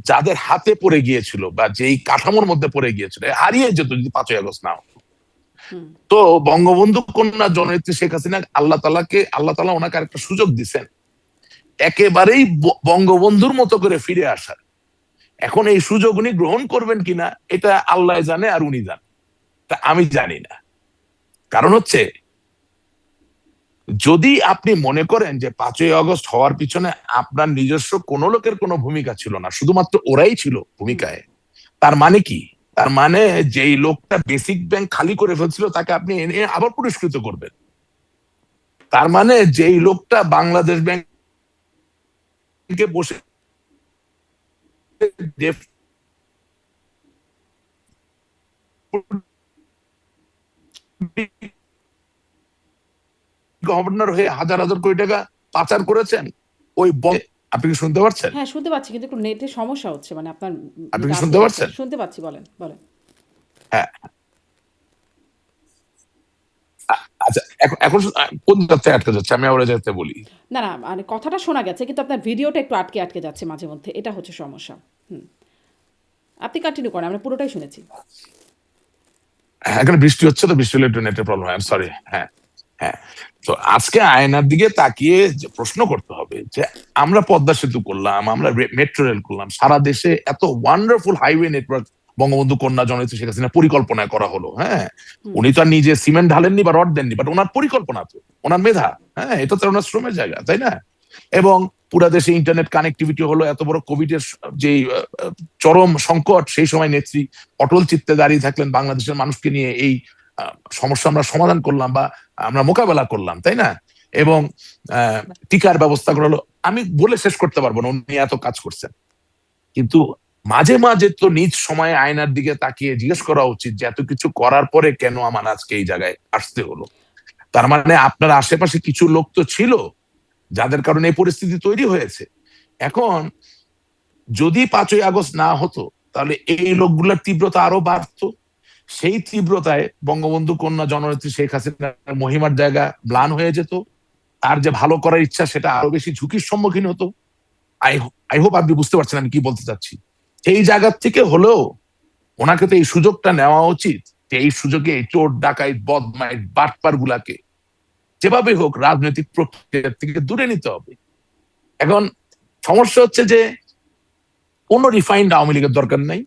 যাদের হাতে পড়ে গিয়েছিল বা যেই কাঠামোর মধ্যে পড়ে গিয়েছিল হারিয়ে যেত যদি 5ই আগস্ট না হতো। তো বঙ্গবন্ধু কন্যা জননেত্রী শেখ হাসিনা আল্লাহ তাআলা ওনাকে আরেকটা সুযোগ দিচ্ছেন একেবারেই বঙ্গবন্ধুর মতো করে ফিরে আসার। এখন এই সুযোগ উনি গ্রহণ করবেন কিনা এটা আল্লাহ জানে আর উনি জানে, তা আমি জানি না। কারণ হচ্ছে যদি আপনি মনে করেন যে 5ই আগস্ট হওয়ার পিছনে আপনার নিজস্ব কোনো লোকের কোনো ভূমিকা ছিল না, শুধুমাত্র ওরাই ছিল ভূমিকায়, তার মানে কি? তার মানে যেই লোকটা বেসিক ব্যাংক খালি করে ফেলছিল তাকে আপনি এনে আবার পুরস্কৃত করবেন। তার মানে যেই লোকটা বাংলাদেশ ব্যাংকে বসে গভর্নর হয়ে হাজার হাজার কোটি টাকা পাচার করেছেন, ওই আপনি কি শুনতে পাচ্ছেন? হ্যাঁ, শুনতে পাচ্ছি, কিন্তু একটু নেটের সমস্যা হচ্ছে, মানে আপনার আপনি কি ইয়েটা শুনতে আটকে যাচ্ছে। পাচ্ছেন? শুনতে পাচ্ছি, বলেন বলেন। হ্যাঁ, আচ্ছা, এখন এখন কোন যাচ্ছে আটকে যাচ্ছে, আমি আবার যাতে বলি। না না, মানে কথাটা শোনা গেছে, কিন্তু আপনার ভিডিওটা একটু আটকে আটকে যাচ্ছে মাঝে মধ্যে, এটা হচ্ছে সমস্যা। আপনি কন্টিনিউ করেন, আমরা পুরোটাই শুনেছি। এখানে বৃষ্টি হচ্ছে তো, বৃষ্টি হলে একটু নেটের প্রবলেম হয়, সরি। হ্যাঁ, হ্যাঁ। তো আজকে আয়নার দিকে তাকিয়ে প্রশ্ন করতে হবে যে আমরা পদ্মা সেতু করলাম, আমরা মেট্রো রেল করলাম, সারা দেশে এত ওয়ান্ডারফুল হাইওয়ে নেটওয়ার্ক বঙ্গবন্ধু কন্যা জননেত্রী শেখ হাসিনা পরিকল্পনায় করা হলো। হ্যাঁ, উনি তো আর নিজে সিমেন্ট ঢালেননি বা রড দেননি, বাট ওনার পরিকল্পনা তো, ওনার মেধা। হ্যাঁ, এটা তো ওনার শ্রমের জায়গা, তাই না? এবং পুরা দেশে ইন্টারনেট কানেক্টিভিটি হলো, এত বড় কোভিড এর যে চরম সংকট, সেই সময় নেত্রী অটল চিত্তে দাঁড়িয়ে থাকলেন, বাংলাদেশের মানুষকে নিয়ে এই সমস্যা আমরা সমাধান করলাম বা আমরা মোকাবেলা করলাম, তাই না? এবং টিকার ব্যবস্থা করা হলো। আমি বলে শেষ করতে পারবো না উনি এত কাজ করছেন। কিন্তু মাঝে মাঝে তো নিজ সময়ে আয়নার দিকে তাকিয়ে জিজ্ঞেস করা উচিত যে এত কিছু করার পরে কেন আমার আজকে এই জায়গায় আসতে হলো। তার মানে আপনার আশেপাশে কিছু লোক তো ছিল যাদের কারণে এই পরিস্থিতি তৈরি হয়েছে। এখন যদি 5ই আগস্ট না হতো তাহলে এই লোকগুলোর তীব্রতা আরো বাড়তো। সেই তীব্রতায় বঙ্গবন্ধু কন্যা জননেত্রী শেখ হাসিনার মহিমার জায়গা ম্লান হয়ে যেত। তার যে ভালো করার ইচ্ছা সেটা আরো বেশি ঝুঁকির সম্মুখীন হতো। আই হোপ আপনি বুঝতে পারছেন আমি কি বলতে চাচ্ছি। এই জায়গা থেকে হলেও ওনাকে তো এই সুযোগটা নেওয়া উচিত যে এই সুযোগে এই চোর ডাকাই বদমাইশ বাটপার গুলাকে যেভাবে হোক রাজনৈতিক প্রক্রিয়া থেকে দূরে নিতে হবে। এখন সমস্যা হচ্ছে যে কোন রিফাইন্ড আওয়ামী লীগের দরকার নাই,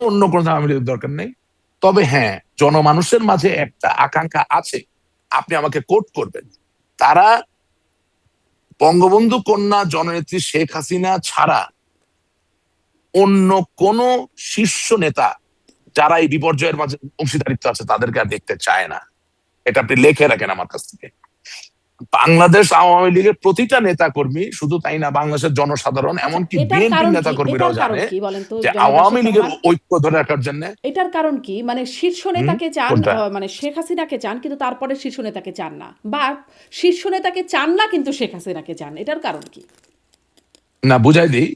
অন্য কোনো আওয়ামী লীগের দরকার নেই। তবে হ্যাঁ, জনমানুষের মাঝে একটা আকাঙ্ক্ষা আছে, আপনি আমাকে কোট করবেন, তারা বঙ্গবন্ধু কন্যা জননেত্রী শেখ হাসিনা ছাড়া অন্য কোন শীর্ষ নেতা যারা এই বিপর্যয়ের মাঝে অংশীদারিত্ব আছে তাদেরকে আর দেখতে চায় না। এটা আপনি লিখে রাখেন আমার কাছ থেকে। বাংলাদেশ আওয়ামী লীগের প্রতিটা নেতা কর্মী, শুধু তাই না, বাংলাদেশের জনসাধারণ, আচ্ছা, এমনকি এটার বিএনপির কারণ নেতা কি? কর্মীরাও এটার কারণ জানে কি বলেন তো যে জনাব আওয়ামী রাশেদ লীগের রহমান? ঐক্য ধরে রাখার জন্য। এটার কারণ কি? মানে শীর্ষ নেতাকে চান, কোনটা? মানে শেখ হাসিনাকে চান, কিন্তু তারপরে শীর্ষ নেতাকে চান না, বা শীর্ষ নেতাকে চান না কিন্তু শেখ হাসিনাকে চান, এটার কারণ কি? না, বুঝাই দিই।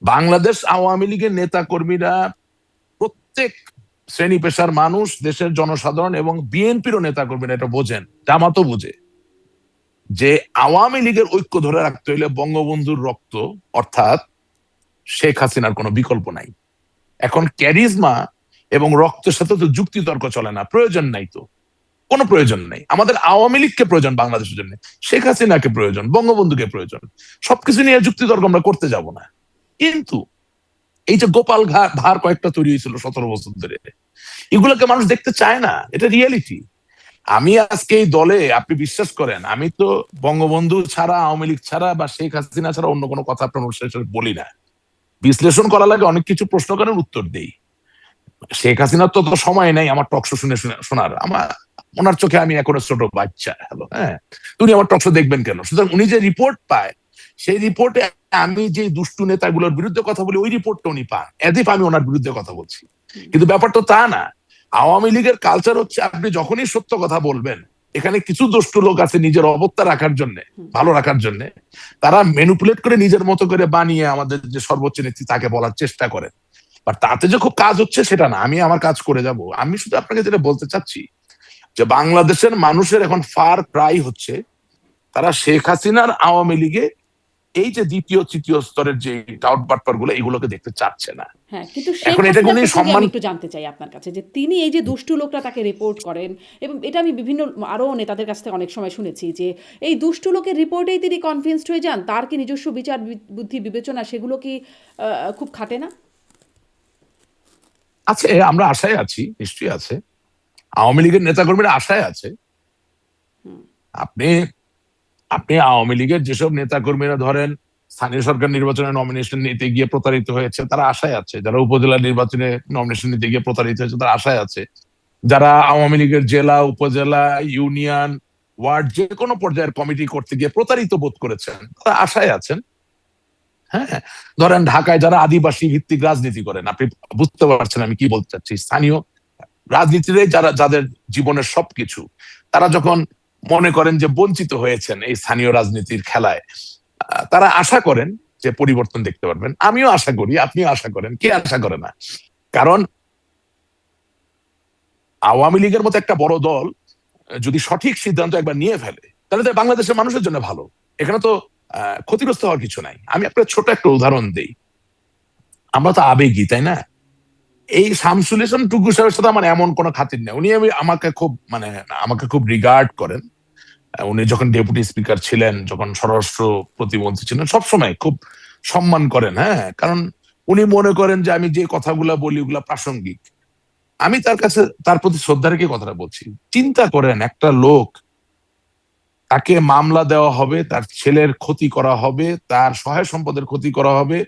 বাংলাদেশ আওয়ামী লীগের নেতা কর্মীরা প্রত্যেক শ্রেণী পেশার মানুষ, দেশের জনসাধারণ এবং বিএনপিরও নেতা কর্মীরা এটা বোঝেন, জামাতও বুঝে যে আওয়ামী লীগের ঐক্য ধরে রাখতে হইলে বঙ্গবন্ধুর রক্ত অর্থাৎ শেখ হাসিনার কোনো বিকল্প নাই। এখন ক্যারিজমা এবং রক্তের সাথে তো যুক্তিতর্ক চলে না, প্রয়োজন নাই, তো কোনো প্রয়োজন নেই। আমাদের আওয়ামী লীগকে প্রয়োজন বাংলাদেশের জন্য, শেখ হাসিনাকে প্রয়োজন, বঙ্গবন্ধুকে প্রয়োজন। সবকিছু নিয়ে যুক্তিতর্ক আমরা করতে যাব না। কিন্তু এই যে গোপাল ভার কয়েকটা তৈরি হয়েছিল 17 বছর ধরে, এগুলোকে মানুষ দেখতে চায় না, এটা রিয়েলিটি। আমি আজকে এই দলে, আপনি বিশ্বাস করেন, আমি তো বঙ্গবন্ধু ছাড়া, আওয়ামী লীগ ছাড়া বা শেখ হাসিনা ছাড়া অন্য কোনো কথা আপনার অনুষ্ঠানে বলি না। বিশ্লেষণ করা লাগে, অনেক কিছু প্রশ্ন করেন, উত্তর দেই। শেখ হাসিনার তো সময় নাই আমার টকশো শুনে শোনার। আমার ওনার চোখে আমি এখন ছোট বাচ্চা। হ্যালো, হ্যাঁ, উনি আমার টকশো দেখবেন কেন? সুতরাং উনি যে রিপোর্ট পায়, সেই রিপোর্টে আমি যে দুষ্টু নেতাগুলোর বিরুদ্ধে কথা বলি, ওই রিপোর্টটা উনি পান, এদিপ আমি ওনার বিরুদ্ধে কথা বলছি। কিন্তু ব্যাপারটা তা না। আওয়ামী লীগের কালচার হচ্ছে আপনি যখনই সত্য কথা বলবেন এখানে কিছু দুষ্ট লোক আছে নিজের অবস্থা রাখার জন্য, ভালো রাখার জন্য, তারা ম্যানিপুলেট করে নিজের মতো করে বানিয়ে আমাদের যে সর্বোচ্চ নেত্রী তাকে বলার চেষ্টা করে। বাট তাতে যে খুব কাজ হচ্ছে সেটা না, আমি আমার কাজ করে যাব। আমি শুধু আপনাকে যেটা বলতে চাচ্ছি যে বাংলাদেশের মানুষের এখন ফার ক্রাই হচ্ছে, তারা শেখ হাসিনার আওয়ামী লীগে এই যে দ্বিতীয় তৃতীয় স্তরের যে টাউট বাটপার গুলো এগুলোকে দেখতে চাচ্ছে না। হ্যাঁ, কিন্তু শেখ এখন এটা হাসিনা কোনো প্রসঙ্গে সম্মান, আমি একটু জানতে চাই আপনার কাছে যে তিনি এই যে দুষ্টু লোকরা তাকে রিপোর্ট করেন, এবং এটা আমি বিভিন্ন আরও নেতাদের কাছ থেকে অনেক সময় শুনেছি যে এই দুষ্টু লোকের রিপোর্টেই তিনি কনভিন্সড হয়ে যান, তার কি নিজস্ব বিচার বুদ্ধি বিবেচনা সেগুলো কি খুব খাটে না? আছে, আমরা আশায় আছি, নিশ্চয়ই আছে, আওয়ামী লীগের নেতাকর্মীরা আশায় আছে। আপনি আপনি আওয়ামী লীগের যেসব নেতাকর্মীরা ধরেন স্থানীয় সরকার নির্বাচনে নমিনেশন নিতে গিয়ে প্রতারিত হয়েছে তারা আশায় আছে, যারা উপজেলা নির্বাচনে নমিনেশন নিতে গিয়ে প্রতারিত হয়েছে তারা আশায় আছে, যারা আওয়ামী লীগের জেলা উপজেলা ইউনিয়ন ওয়ার্ড যে কোনো পর্যায়ের কমিটি করতে গিয়ে প্রতারিত বোধ করেছেন তারা আশায় আছেন। হ্যাঁ, ধরেন ঢাকায় যারা আদিবাসী ভিত্তিক রাজনীতি করেন, আপনি বুঝতে পারছেন আমি কি বলতে চাচ্ছি, স্থানীয় রাজনীতিতে যারা, যাদের জীবনের সবকিছু, তারা যখন মনে করেন যে বঞ্চিত হয়েছেন এই স্থানীয় রাজনীতির খেলায়, তারা আশা করেন যে পরিবর্তন দেখতে পারবেন। আমিও আশা করি, আপনিও আশা করেন, কে আশা করে না? কারণ আওয়ামী লীগের মতো একটা বড় দল যদি সঠিক সিদ্ধান্ত একবার নিয়ে ফেলে তাহলে তো বাংলাদেশের মানুষের জন্য ভালো। এখানে তো ক্ষতিগ্রস্ত হওয়ার কিছু নাই। আমি আপনার ছোট একটা উদাহরণ দেই, আমরা তো আবেগী, তাই না? এই শামসুল ইসলাম টুকু সাহেবের সাথে আমার এমন কোনো খাতির নেই, উনি আমাকে খুব মানে আমাকে খুব রিগার্ড করেন। উনি যখন ডেপুটি স্পিকার ছিলেন, যখন স্বরাষ্ট্র প্রতিমন্ত্রী ছিলেন, সবসময় খুব সম্মান করেন। হ্যাঁ, কারণ উনি মনে করেন যে আমি যে কথাগুলা বলি ওগুলা প্রাসঙ্গিক। আমি তার কাছে তার প্রতি শ্রদ্ধা রেখে কথাটা বলছি। চিন্তা করেন, একটা লোক, তাকে মামলা দেওয়া হবে, তার ছেলের ক্ষতি করা হবে, তার সহায় সম্পদের ক্ষতি করা হবে,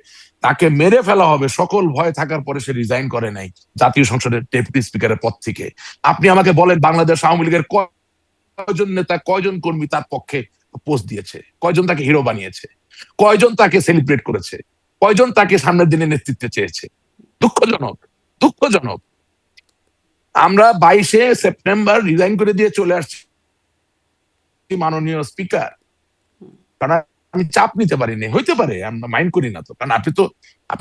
তাকে মেরে ফেলা হবে, সকল ভয় থাকার পরে সে রিজাইন করে নাই জাতীয় সংসদের ডেপুটি স্পিকারের পদ থেকে। আপনি আমাকে বলেন বাংলাদেশ আওয়ামী লীগের কয়জন নেতা, কয়জন কর্মী তার পক্ষে পোস্ট দিয়েছে, কয়জন তাকে হিরো বানিয়েছে, কয়জন তাকে সেলিব্রেট করেছে, কয়জন তাকে সামনের দিনে নেতৃত্বে চেয়েছে? দুঃখজনক, দুঃখজনক। আমরা 22শে সেপ্টেম্বর রিজাইন করে দিয়ে চলে আসছি মাননীয় স্পিকার, কারণ আমি চাপ নিতে পারিনি। হইতে পারে, আমরা মাইন্ড করি না তো, কারণ আপনি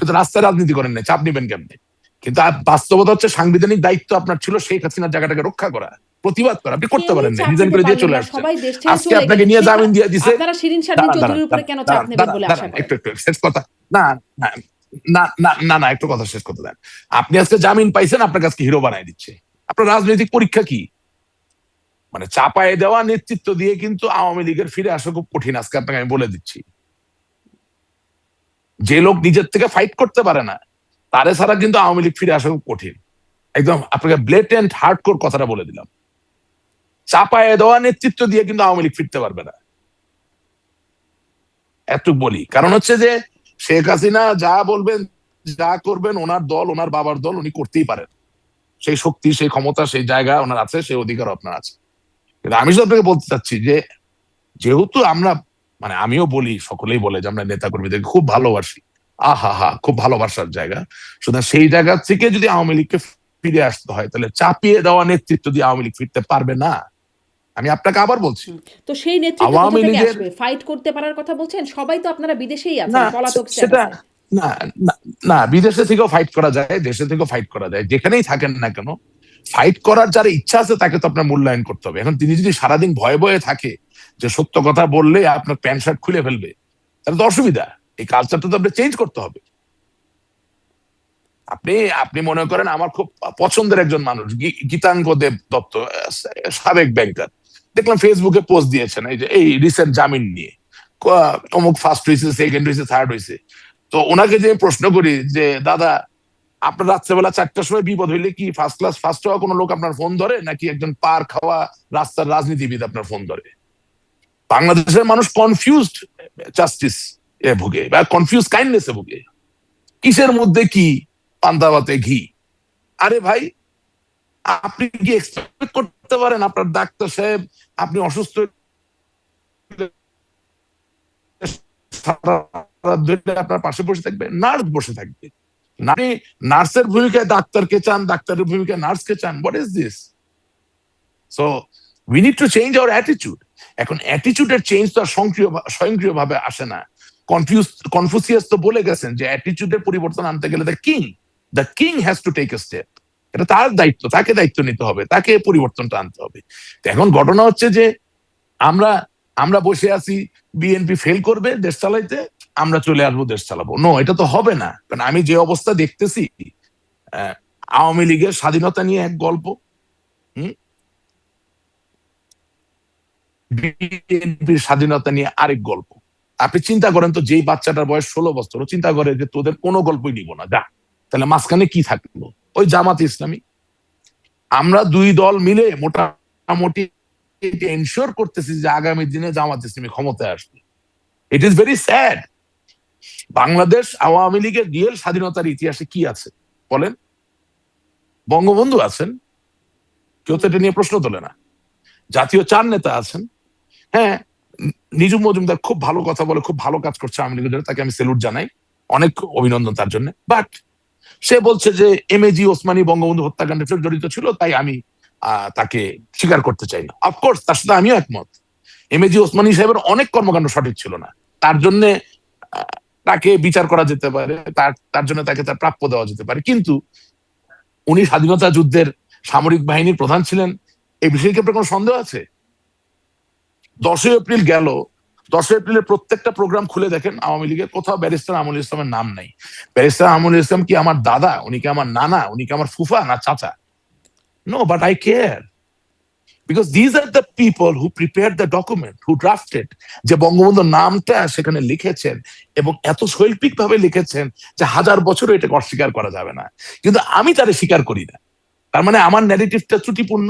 তো রাস্তায় রাজনীতি করেন না, চাপ নিবেন কেমনে? কিন্তু বাস্তবতা হচ্ছে সাংবিধানিক দায়িত্ব আপনার ছিল শেখ হাসিনার জায়গাটাকে রক্ষা করা, প্রতিবাদ করা। আপনি করতে পারেন না, রিজাইন করে দিয়ে চলে আসছেন। সবাই দেশ ছেড়ে আজকে চলে আপনাকে গেলেন, নিয়ে জামিন দিয়ে দিছে। আপনারা শিরিন শারমিন চৌধুরীর উপরে কেন চাপ নেবেন বলে আশা করেন? একটু শেষ কথা, না না না না না না, একটু কথা শেষ করতে দেন। আপনি আজকে জামিন পাইছেন, আপনাকে আজকে হিরো বানাই দিচ্ছে। আপনার রাজনৈতিক পরীক্ষা কি? মানে চাপায়ে দেওয়া নেতৃত্ব দিয়ে কিন্তু আওয়ামী লীগের ফিরে আসা খুব কঠিন, আজকে আপনাকে আমি বলে দিচ্ছি। যে লোক নিজের থেকে ফাইট করতে পারে না, তারে ছাড়া কিন্তু আওয়ামী লীগ ফিরে আসা খুব কঠিন। একদম আপনাকে ব্লেটেন্ট হার্ডকোর কথাটা বলে দিলাম। চাপায়ে দেওয়া নেতৃত্ব দিয়ে কিন্তু আওয়ামী লীগ ফিরতে পারবে না, এতটুকু বলি। কারণ হচ্ছে যে শেখ হাসিনা যা বলবেন, যা করবেন, ওনার দল, ওনার বাবার দল উনি করতেই পারেন। সেই শক্তি, সেই ক্ষমতা, সেই জায়গা ওনার আছে, সেই অধিকার আপনার আছে। কিন্তু আমি শুধু আপনাকে বলতে চাচ্ছি যে যেহেতু আমরা, মানে আমিও বলি, সকলেই বলে যে আমরা নেতা কর্মীদেরকে খুব ভালোবাসি, আহা হা, খুব ভালোবাসার জায়গা। সুতরাং সেই জায়গা থেকে যদি আওয়ামী লীগকে ফিরে আসতে হয় তাহলে চাপিয়ে দেওয়া নেতৃত্ব দিয়ে আওয়ামী লীগ ফিরতে পারবে না। আমি আপনাকে আবার বলছি, তো সেই নেতৃত্ব কোথা আওয়ামী থেকে লীগের, আসবে? ফাইট করতে পারার কথা বলছেন, সবাই তো আপনারা বিদেশেই না আছেন, পলাতক সেটা, স্ট্যাটাসে। না না না, বিদেশে থেকেও ফাইট করা যায়, দেশে থেকেও ফাইট করা যায়, যেখানেই থাকেন না কেন ফাইট করার যার ইচ্ছা আছে তাকে তো আপনার মূল্যায়ন করতে হবে। এখন তিনি যদি সারাদিন ভয়ে ভয়ে থাকে যে সত্য কথা বললে আপনার প্যান্ট শার্ট খুলে ফেলবে, তাহলে তো অসুবিধা। এই কালচারটা তো আপনার চেঞ্জ করতে হবে। আপনি আপনি মনে করেন আমার খুব পছন্দের একজন মানুষ গীতাঙ্গ দেব দত্ত, সাবেক ব্যাংকার, দেখলাম ফেসবুকে পোস্ট দিয়েছেন এই যে এই রিসেন্ট জামিন নিয়ে, অমুক ফার্স্ট হয়েছে, সেকেন্ড হয়েছে, থার্ড হয়েছে। তো ওনাকে যে প্রশ্ন করি যে দাদা, আপনার রাত্রেবেলা 4টার সময় বিপদ হইলে কি ফার্স্ট ক্লাস ফার্স্ট হওয়া কোনো লোক আপনার ফোন ধরে, নাকি একজন পার খাওয়া রাস্তার রাজনীতিবিদ আপনার ফোন ধরে? বাংলাদেশের মানুষ কনফিউজড জাস্টিস এ ভুগে, বা কনফিউজ কাইন্ডনেস এ ভুগে। কিসের মধ্যে কি পান্তা ভাতে ঘি? আরে ভাই, আপনি কি এক্সপেক্ট করতে পারেন আপনার ডাক্তার সাহেব, আপনি অসুস্থ আপনার পাশে বসে থাকবে? নার্স বসে থাকবে। আপনি নার্সের ভূমিকায় ডাক্তারকে চান, ডাক্তারের ভূমিকায় নার্সকে চান। What is this? So we need to change our attitude. এখন অ্যাটিটিউডের চেঞ্জ তো আর স্বয়ংক্রিয়ভাবে আসে না। কনফুসিয়াস তো বলে গেছেন যে অ্যাটিটিউডের পরিবর্তন আনতে গেলে the king has to take a step. এটা তার দায়িত্ব, তাকে দায়িত্ব নিতে হবে, তাকে পরিবর্তনটা আনতে হবে। তো এখন ঘটনা হচ্ছে যে আমরা আমরা বসে আছি, বিএনপি ফেল করবে দেশ চালাইতে, আমরা চলে আসবো দেশ চালাবো। নো, এটা তো হবে না। কারণ আমি যে অবস্থা দেখতেছি, আওয়ামী লীগের স্বাধীনতা নিয়ে এক গল্প, বিএনপির স্বাধীনতা নিয়ে আরেক গল্প। আপনি চিন্তা করেন তো, যেই বাচ্চাটার বয়স 16 বছর, ও চিন্তা করে যে তোদের কোনো গল্পই নিব না, যা। তাহলে মাঝখানে কি থাকলো? ওই জামাত ইসলামী। আমরা দুই দল মিলে মোটামুটি এনশিওর করতেছি যে আগামী দিনে জামাত ইসলামী ক্ষমতায় আসবে। It is very sad. Bangladesh Awami লীগের রিয়েল স্বাধীনতার ইতিহাসে কি আছে বলেন? বঙ্গবন্ধু আছেন, কেউ তো এটা নিয়ে প্রশ্ন তোলে না। জাতীয় 4 নেতা আছেন। হ্যাঁ, নিজুম মজুমদার খুব ভালো কথা বলে, খুব ভালো কাজ করছে আওয়ামী লীগের জন্য, তাকে আমি সেলুট জানাই, অনেক অভিনন্দন তার জন্য। বাট সে বলছে যে এমএজি ওসমানী বঙ্গবন্ধু হত্যাকাণ্ডে জড়িত ছিল, তাই আমি তাকে স্বীকার করতে চাই না। অফকোর্স তার সাথে আমিও একমত। এমএজি ওসমানী সাহেবের অনেক কর্মকাণ্ড সঠিক ছিল না, তার জন্য তাকে বিচার করা যেতে পারে, তার জন্য তাকে তার প্রাপ্য দেওয়া যেতে পারে। কিন্তু উনি স্বাধীনতা যুদ্ধের সামরিক বাহিনীর প্রধান ছিলেন, এই বিষয়ে কি আপনার কোনো সন্দেহ আছে? 10ই এপ্রিল গেল, 10 এপ্রিলের প্রত্যেকটা প্রোগ্রাম খুলে দেখেন আওয়ামী লীগের, কোথাও ব্যারিস্টার আমুল ইসলামের নাম নাই। ব্যারিস্টার আমুল ইসলাম কি আমার দাদা? উনি কি আমার নানা? উনি কি আমার ফুফা না চাচা? No, but I care, because these are the people who prepare the document, who drafted. যে বঙ্গবন্ধুর নামটা সেখানে লিখেছেন এবং এত শৈল্পিক ভাবে লিখেছেন যে 1000 বছরও এটাকে অস্বীকার করা যাবে না। কিন্তু আমি তারে স্বীকার করি না। তার মানে আমার ন্যারেটিভটা ত্রুটিপূর্ণ।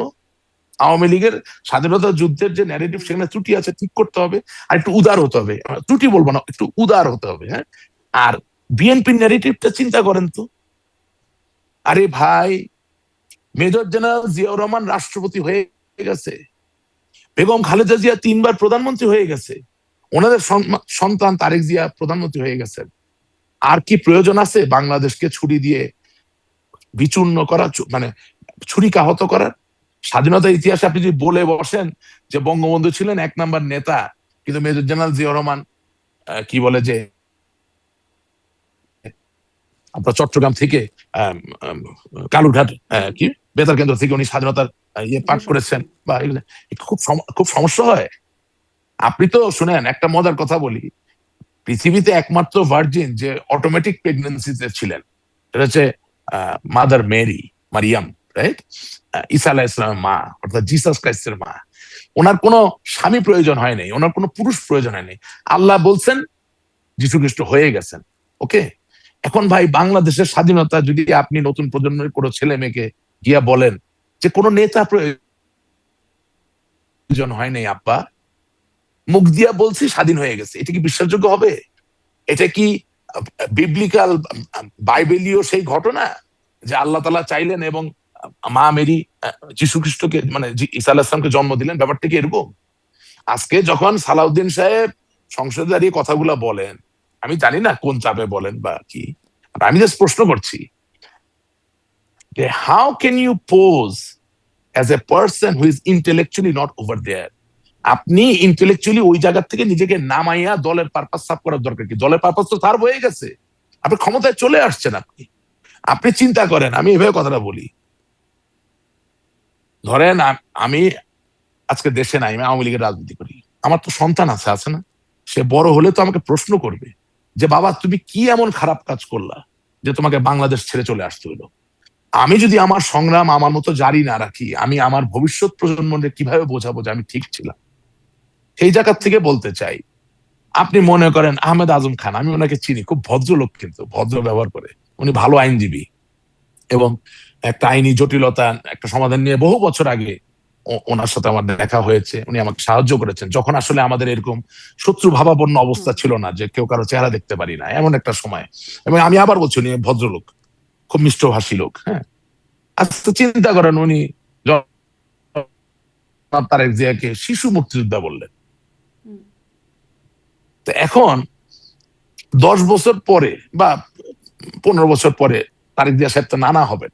আওয়ামী লীগের স্বাধীনতা যুদ্ধের যে ন্যারেটিভ, সেখানে ত্রুটি আছে, ঠিক করতে হবে। আর একটু উদার হতে হবে, ত্রুটি বলবো না, একটু উদার হতে হবে। হ্যাঁ, আর বিএনপির ন্যারেটিভটা চিন্তা করেন তো। আরে ভাই, মেজর জেনারেল জিয়াউর রহমান রাষ্ট্রপতি হয়ে গেছে, বেগম খালেদা জিয়া 3 বার প্রধানমন্ত্রী হয়ে গেছে, ওনাদের সন্তান তারেক জিয়া প্রধানমন্ত্রী হয়ে গেছেন। আর কি প্রয়োজন আছে বাংলাদেশকে ছুরি দিয়ে বিচূর্ণ করা, মানে ছুরিকাহত করার? স্বাধীনতার ইতিহাসে আপনি যদি বলে বসেন যে বঙ্গবন্ধু ছিলেন 1 নম্বর নেতা, কিন্তু মেজর জেনারেল জিয়াউর রহমান কি বলে যে আপনার চট্টগ্রাম থেকে কালুরঘাট কি বেতার কেন্দ্র থেকে উনি স্বাধীনতার ইয়ে পাঠ করেছেন, বা খুব সমস্যা হয়। আপনি তো শুনেন, একটা মজার কথা বলি, পৃথিবীতে একমাত্র ভার্জিন যে অটোমেটিক প্রেগনেন্সিতে ছিলেন, এটা হচ্ছে মাদার মেরি, মারিয়াম, রাইট? ঈসা আলাইহিস সালামের মা, অর্থাৎ জিসাস ক্রাইস্টের মা। ওনার কোনো স্বামী প্রয়োজন হয় নাই, ওনার কোনো পুরুষ প্রয়োজন হয় নাই। আল্লাহ বলছেন, যীশু খ্রিস্ট হয়ে গেছেন। ওকে, এখন ভাই বাংলাদেশের স্বাধীনতা যদি আপনি নতুন প্রজন্মের কোনো ছেলে মেয়েকে গিয়া বলেন যে কোনো নেতা প্রয়োজন হয় নাই আব্বা, মুখ দিয়া বলছি স্বাধীন হয়ে গেছে, এটা কি বিশ্বাসযোগ্য হবে? এটা কি বিবলিক্যাল, বাইবেলীয় সেই ঘটনা যে আল্লাহ তাআলা চাইলেন এবং মা মেরি যীশু খ্রিস্টকে, মানে ঈসা আলাইহিস সালামকে জন্ম দিলেন? ব্যাপারটা কি এরকম? আজকে যখন সালাউদ্দিন সাহেব সংসদে দাঁড়িয়ে কথাগুলা বলেন, আমি জানি না কোন চাপে বলেন বা কি, আমি জাস্ট প্রশ্ন করছি যে how can you pose as a person who is intellectually not over there? আপনি ইন্টেলেকচুয়ালি ওই জায়গা থেকে নিজেকে নামাইয়া দলের পারপাস সাফ করার দরকার কি? দলের পারপাস তো সার্ভ হয়ে গেছে, আপনি ক্ষমতায় চলে আসছেন। আপনি চিন্তা করেন, আমি এভাবে কথাটা বলি, ধরেন আমি আজকে দেশে নাই, আমি আওয়ামী লীগের রাজনীতি করি, আমার তো সন্তান আছে, আছে না? সে বড় হলে তো আমাকে প্রশ্ন করবে যে বাবা তুমি কি এমন খারাপ কাজ করলা যে তোমাকে বাংলাদেশ ছেড়ে চলে আসতে হলো? আমি যদি আমার সংগ্রাম আমার মতো জারি না রাখি, আমি আমার ভবিষ্যৎ প্রজন্মকে কিভাবে বোঝাবো যে আমি ঠিক ছিলাম? সেই জায়গা থেকে বলতে চাই, আপনি মনে করেন আহমেদ আজম খান, আমি ওনাকে চিনি, খুব ভদ্রলোক, কিন্তু ভদ্র ব্যবহার করে, উনি ভালো আইনজীবী এবং একটা আইনি জটিলতা, একটা সমাধান নিয়ে বহু বছর আগে ওনার সাথে আমার দেখা হয়েছে, উনি আমাকে সাহায্য করেছেন যখন আসলে আমাদের এরকম শত্রু ভাবাপন্ন অবস্থা ছিল না, যে কেউ কারো চেহারা দেখতে পারি না, এমন একটা সময়। এবং আমি আবার বলছি, উনি ভদ্রলোক, খুব মিষ্টভাষী লোক। হ্যাঁ, আচ্ছা চিন্তা করেন, উনি তারেক জিয়াকে শিশু মুক্তিযোদ্ধা বললেন। তো এখন 10 বছর পরে বা 15 বছর পরে তারেক জিয়া সাহেব তো নানা হবেন।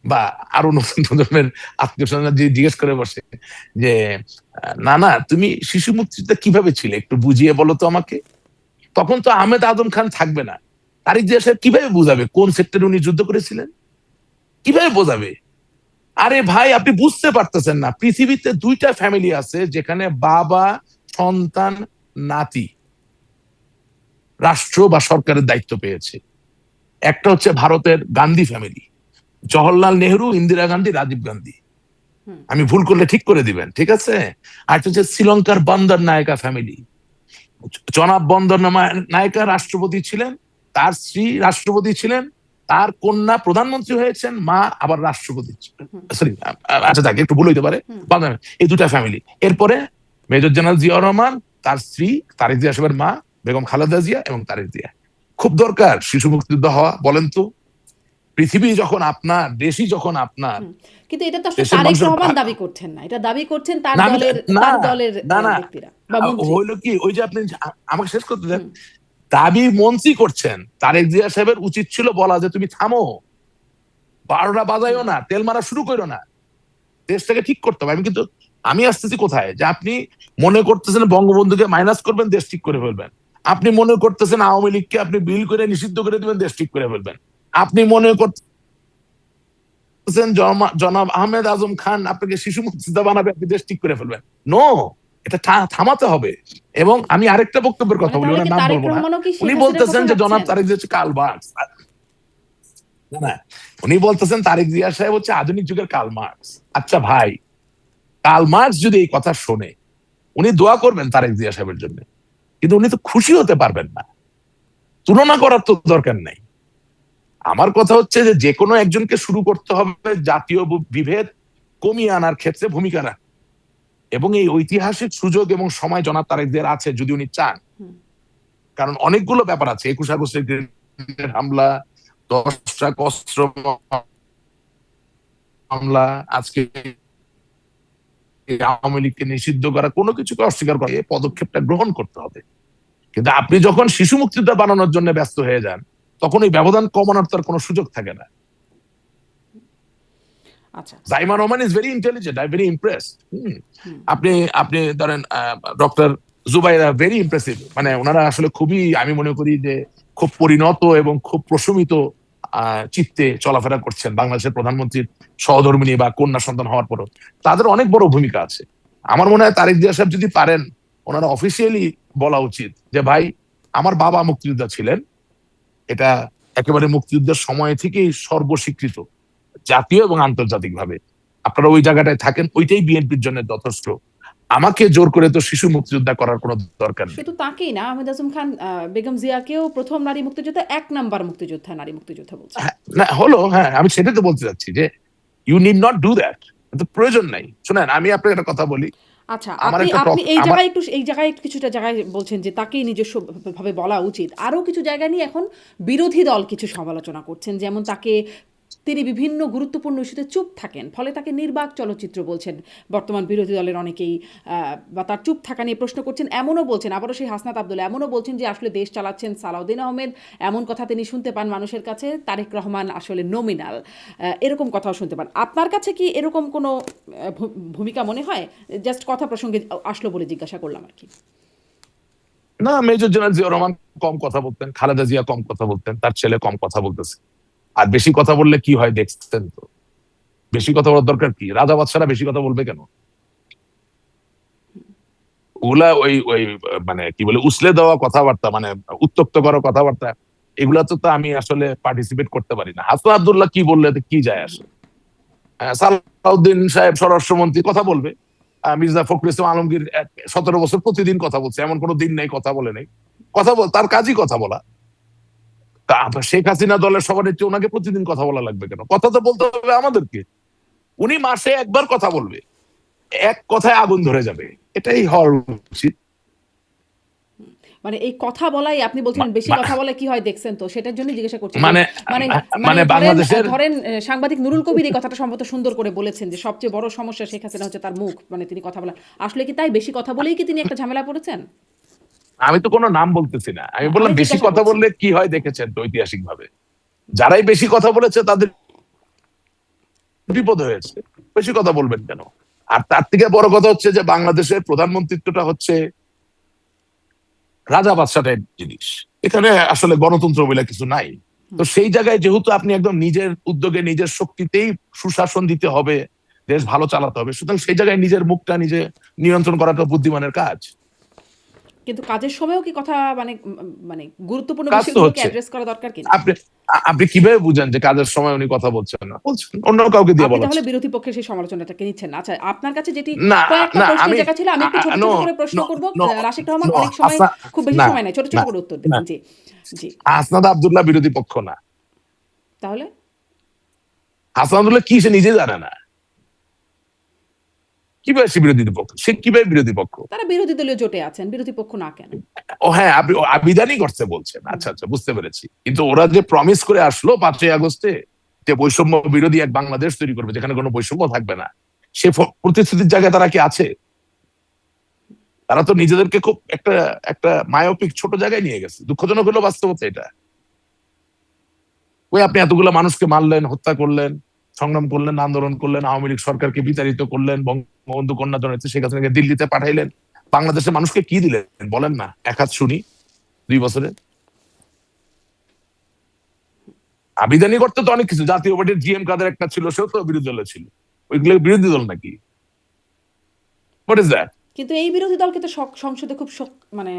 বা আরো নতুন প্রজন্মের আত্মীয় স্বজন জিজ্ঞেস করে বসে যে না না তুমি শিশু মুক্তিযোদ্ধা কিভাবে ছিলে একটু বুঝিয়ে বলো তো আমাকে, তখন তো আহমেদ আদম খান থাকবে না। তারিক জিয়া সাহেব কিভাবে বোঝাবে কোন সেক্টরে উনি যুদ্ধ করেছিলেন, কিভাবে বোঝাবে? আরে ভাই আপনি বুঝতে পারতেছেন না, পৃথিবীতে দুইটা ফ্যামিলি আছে যেখানে বাবা, সন্তান, নাতি রাষ্ট্র বা সরকারের দায়িত্ব পেয়েছে। একটা হচ্ছে ভারতের গান্ধী ফ্যামিলি, জওহরলাল নেহরু, ইন্দিরা গান্ধী, রাজীব গান্ধী। হুম। আমি ভুল করলে ঠিক করে দিবেন, ঠিক আছে? আর একটা হচ্ছে শ্রীলঙ্কার বন্দর নায়কা ফ্যামিলি। জনাব বন্দর নায়কা রাষ্ট্রপতি ছিলেন, তার স্ত্রী রাষ্ট্রপতি ছিলেন, তার কন্যা প্রধানমন্ত্রী হয়েছেন, মা আবার রাষ্ট্রপতি ছিলেন। হুম। সরি, আচ্ছা থাকে একটু ভুল হইতে পারে। হুম। এই দুটা ফ্যামিলি। এরপরে মেজর জেনারেল জিয়াউর রহমান, তার স্ত্রী তারেক জিয়া সাহেবের মা বেগম খালেদা জিয়া এবং তারেক জিয়া। খুব দরকার শিশু মুক্তিযোদ্ধা হওয়া বলেন তো? পৃথিবী যখন আপনার, দেশই যখন আপনার, হুম। কিন্তু এটা তো আসলে দেশের তারেক মানুষের রহমান দাবি করছেন না, এটা দাবি করছেন তার না আমি দলের না তার দলের না না ব্যক্তিরা বা মন্ত্রী। হইলো কি ওই যে আপনি আমাকে শেষ করতে দেন। হুম। দাবি মন্ত্রী করছেন, তারেক জিয়া সাহেবের উচিত ছিল বলা যে তুমি থামো, 12টা বাজাইও হুম। না, তেল মারা শুরু করো না, দেশটাকে ঠিক করতে হবে। আমি আসতেছি কোথায়, যে আপনি মনে করতেছেন বঙ্গবন্ধুকে মাইনাস করবেন, দেশ ঠিক করে ফেলবেন। আপনি মনে করতেছেন আওয়ামী লীগকে আপনি বিল করে নিষিদ্ধ করে দিবেন, দেশ ঠিক করে ফেলবেন। আপনি মনে করতেছেন জনাব আহমেদ আজম খান আপনাকে শিশু মুক্তিযোদ্ধা বানাবে, আপনি দেশ ঠিক করে ফেলবেন। নো, এটা থামাতে হবে। এবং আমি আরেকটা বক্তব্যের কথা মানে বলি, তাহলে ওনার কি নাম তারেক বলবো না। রহমানও কি শেখ উনি হাসিনার বলতেছেন কথা যে জনাব ভাবছেন? তারেক জিয়া হচ্ছে কার্ল মার্কস। না না, উনি বলতেছেন তারেক জিয়া সাহেব হচ্ছে আধুনিক যুগের কার্ল মার্কস। আচ্ছা ভাই, কার্ল মার্কস যদি এই কথা শোনে, উনি দোয়া করবেন তারেক জিয়া সাহেবের জন্য, কিন্তু উনি তো খুশি হতে পারবেন না। তুলনা করার তো দরকার নাই। আমার কথা হচ্ছে যে যে কোনো একজনকে শুরু করতে হবে জাতীয় বিভেদ কমিয়ে আনার ক্ষেত্রে ভূমিকা রাখ, এবং এই ঐতিহাসিক সুযোগ এবং সময় জনাব তারেক জিয়ার আছে যদি উনি চান। হুম। কারণ অনেকগুলো ব্যাপার আছে, 21 আগস্টের গ্রেনেড হামলা, 10টা অস্ত্র মামলা, আজকে আওয়ামী লীগকে নিষিদ্ধ করা, কোনো কিছুকে অস্বীকার করে পদক্ষেপটা গ্রহণ করতে হবে। কিন্তু আপনি যখন শিশু মুক্তিযোদ্ধা বানানোর জন্য ব্যস্ত হয়ে যান, তখন এই ব্যবধান কমানোর তার কোনো সুযোগ থাকে না। আচ্ছা। Zaima Rahman is very intelligent, I very impressed. হুম। আপনি আপনি ধরেন ডক্টর জুবাইরা ভেরি ইমপ্রেসিভ, মানে হুম। ওনারা আসলে খুবই, আমি মনে করি যে খুব পরিণত এবং খুব প্রশমিত চিত্তে চলাফেরা করছেন বাংলাদেশের প্রধানমন্ত্রীর সহধর্মিণী বা কন্যা সন্তান হওয়ার পরও। তাদের অনেক বড় ভূমিকা আছে। আমার মনে হয় তারেক জিয়া সাহেব যদি পারেন, ওনারা অফিসিয়ালি বলা উচিত যে ভাই আমার বাবা মুক্তিযোদ্ধা ছিলেন, এটা একেবারে মুক্তিযুদ্ধের সময় থেকেই সর্বস্বীকৃত জাতীয় এবং আন্তর্জাতিক ভাবে। আপনারা ওই জায়গাটায় থাকেন, ওইটাই বিএনপির জন্য যথেষ্ট। আমাকে জোর করে তো শিশু মুক্তিযোদ্ধা করার কোনো দরকার নেই। শুধু তাকেই না, আহমেদ আজম খান বেগম জিয়াকেও প্রথম নারী মুক্তিযোদ্ধা, ১ নাম্বার মুক্তিযোদ্ধা, নারী মুক্তিযোদ্ধা বলছেন। হ্যাঁ, না হলো, হ্যাঁ আমি সেটাই তো বলতে চাচ্ছি যে you need not do that, প্রয়োজন নাই। শুনেন আমি আপনাকে একটা কথা বলি। আচ্ছা, আমার আপনি একটা আপনি এই আমার জায়গায় একটু এই জায়গায় কিছুটা জায়গায় বলছেন যে তাকেই নিজস্ব ভাবে বলা উচিত। আরও কিছু জায়গা নিয়ে এখন বিরোধী দল কিছু সমালোচনা করছেন। যেমন তাকে তিনি বিভিন্ন গুরুত্বপূর্ণ ইস্যুতে চুপ থাকেন। ফলে তাকে নির্বাক চলচ্চিত্র বলছেন বর্তমান বিরোধী দলের অনেকেই। বা তার চুপ থাকা নিয়ে প্রশ্ন করছেন। এমনও বলছেন, আবারও সেই হাসনাত আব্দুল্লাহ এমনও বলছেন যে আসলে দেশ চালাচ্ছেন সালাউদ্দিন আহমেদ। এমন কথা তিনি শুনতে পান মানুষের কাছে, তারেক রহমান আসলে নমিনাল। এরকম কথাও শুনতে পান। আপনার কাছে কি এরকম কোনো ভূমিকা মনে হয়? জাস্ট কথা প্রসঙ্গে আসলো বলে জিজ্ঞাসা করলাম আর কি। না, মেজর জেনারেল জিয়া রহমান কম কথা বলতেন, খালেদা জিয়া কম কথা বলতেন, তার ছেলে কম কথা বলতেছে। আর বেশি কথা বললে কি হয় দেখছেন তো। বেশি কথা বলার দরকার কি? রাজা বাদশারা বেশি কথা বলবে কেন? ওগুলা ওই ওই মানে কি বলে উসলে দেওয়া কথাবার্তা, মানে উত্তক্ত করা কথাবার্তা, এগুলা তো আমি আসলে পার্টিসিপেট করতে পারি না। হাসান আব্দুল্লাহ কি বললে তো কি যায় আসে? সালাউদ্দিন সাহেব স্বরাষ্ট্রমন্ত্রী কথা বলবে, মির্জা ফখরুল ইসলাম আলমগীর 17 বছর প্রতিদিন কথা বলছে, এমন কোনো দিন নেই কথা বলে নেই। কথা বল, তার কাজই কথা বলা। তা শেখ হাসিনা দলের সভানেত্রী, ওনাকে প্রতিদিন কথা বলা লাগবে কেন? কথা তো বলতে হবে আমাদেরকে। উনি মাসে একবার কথা বলবে, এক কথায় আগুন ধরে যাবে। এটাই হওয়ার উচিত। মানে এই কথা বলাই আপনি বলছিলেন বেশি কথা বলে কি হয় দেখছেন তো, সেটার জন্য জিজ্ঞাসা করছি যে মানে মানে মানে মানে ধরেন বাংলাদেশের ধরেন সাংবাদিক নুরুল কবির এই কথাটা সম্ভবত সুন্দর করে বলেছেন যে সবচেয়ে বড় সমস্যা শেখ হাসিনা হচ্ছে তার মুখ, মানে তিনি কথা বলেন। আসলে কি তাই? বেশি কথা বলেই কি তিনি একটা ঝামেলায় পড়েছেন? আমি তো কোনো নাম বলতেছি না, আমি হ্যাঁ, আমি বললাম বেশি জিজ্ঞাসা কথা করছি। বললে কি হয় দেখেছেন তো ঐতিহাসিক ভাবে। যারাই বেশি কথা বলেছে তাদের বিপদ হয়েছে, বেশি কথা বলবেন কেন? আর তার থেকে বড় কথা হচ্ছে যে বাংলাদেশের প্রধানমন্ত্রিত্বটা হচ্ছে রাজা বাদশা টাইপ জিনিস, এখানে আসলে গণতন্ত্র বলে কিছু নাই। তো সেই জায়গায় যেহেতু আপনি একদম নিজের উদ্যোগে নিজের শক্তিতেই সুশাসন দিতে হবে, দেশ ভালো চালাতে হবে, সুতরাং সেই জায়গায় নিজের মুখটা নিজে নিয়ন্ত্রণ করাটা বুদ্ধিমানের কাজ। কিন্তু কাজের সময়ও কি কথা মানে মানে গুরুত্বপূর্ণ কাজ তো বিষয়গুলোকে হচ্ছে, অ্যাড্রেস করা দরকার কিনা? আপনি আপনি কিভাবে বুঝেন যে কাজের সময় উনি কথা বলছেন না? বলছেন, অন্য কাউকে দিয়ে আপনি তাহলে বলাচ্ছেন। বিরোধী পক্ষের সেই সমালোচনাটাকে নিচ্ছেন না। আচ্ছা, আপনার কাছে যেটি না কয়েকটা না প্রশ্নের আমি জায়গা ছিল, আমি একটু ছোট, নো ছোট করে প্রশ্ন নো করব। নো রাশিদ রহমান নো অনেক সময়, হাসনা খুব বেশি না সময় নাই। ছোট, ছোট না করে উত্তর না দেবেন। জি, জি। হাসনাত আব্দুল্লাহ বিরোধী পক্ষ না। তাহলে? হাসনাত আব্দুল্লাহ কি সে নিজে জানে না? কিভাবে সে বিরোধী পক্ষ? সে কিভাবে বিরোধী পক্ষ? তারা বিরোধী দলীয় জোটে আছেন, বিরোধী পক্ষ না কেন? ও হ্যাঁ, আপনি আবিধানিক করছে বলছেন, আচ্ছা আচ্ছা বুঝতে পেরেছি। কিন্তু ওরা যে প্রমিস করে আসলো 5ই আগস্টে যে বৈষম্য বিরোধী এক বাংলাদেশ তৈরি করবে যেখানে কোনো বৈষম্য থাকবে না, সে প্রতিশ্রুতির জায়গায় তারা কি আছে? তারা তো নিজেদেরকে খুব একটা একটা মায়োপিক ছোট জায়গায় নিয়ে গেছে। দুঃখজনক হলো বাস্তবতা এটা। ওই আপনি এতগুলো মানুষকে মারলেন, হত্যা করলেন, সংগ্রাম করলেন, আন্দোলন করলেন, আওয়ামী লীগ সরকারকে বিতাড়িত করলেন, বঙ্গবন্ধু কন্যা জননেত্রী শেখ হাসিনাকে দিল্লিতে পাঠাইলেন, বাংলাদেশের মানুষকে কি দিলেন বলেন না, এক হাত শুনি 2 বছরে। আবিদানি করতে তো অনেক কিছু, জাতীয় পার্টির জিএম কাদের একটা ছিল, সেও তো বিরোধী দলে ছিল। ওইগুলো বিরোধী দল নাকি? What is that? কিন্তু এই বিরোধী দলকে তো সংসদে খুব মানে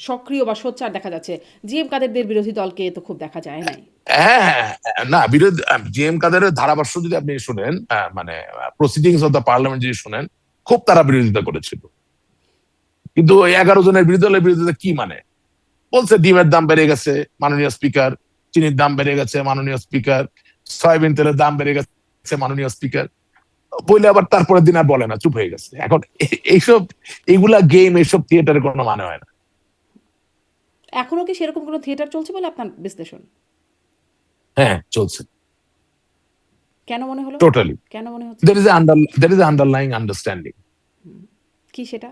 সক্রিয় বা সোচ্চার দেখা যাচ্ছে। জিএম কাদেরদের বিরোধী দলকে তো খুব দেখা যায় নাই। হ্যাঁ হ্যাঁ হ্যাঁ, না বিরোধী জিএম কাদেরের ধারাভাষ্য যদি আপনি শুনেন, মানে প্রসিডিংস অফ দ্য পার্লামেন্ট যদি শুনেন, খুব তারা বিরোধিতা করেছিল। কিন্তু ওই 11 জনের বিরোধী দলের বিরোধিতা কি মানে? বলছে ডিমের দাম বেড়ে গেছে মাননীয় স্পিকার, চিনির দাম বেড়ে গেছে মাননীয় স্পিকার, সয়াবিন তেলের দাম বেড়ে গেছে মাননীয় স্পিকার, বলে আবার তারপরের দিন আর বলে না, চুপ হয়ে গেছে। এখন এইসব এইগুলা গেম, এইসব থিয়েটারের কোনো মানে হয় না। এখনো কি সেরকম কোনো থিয়েটার চলছে বলে আপনার বিশ্লেষণ? হ্যাঁ চলছে, কেন মনে হলো? টোটালি। কেন মনে হচ্ছে? There is a underlying understanding কি সেটা?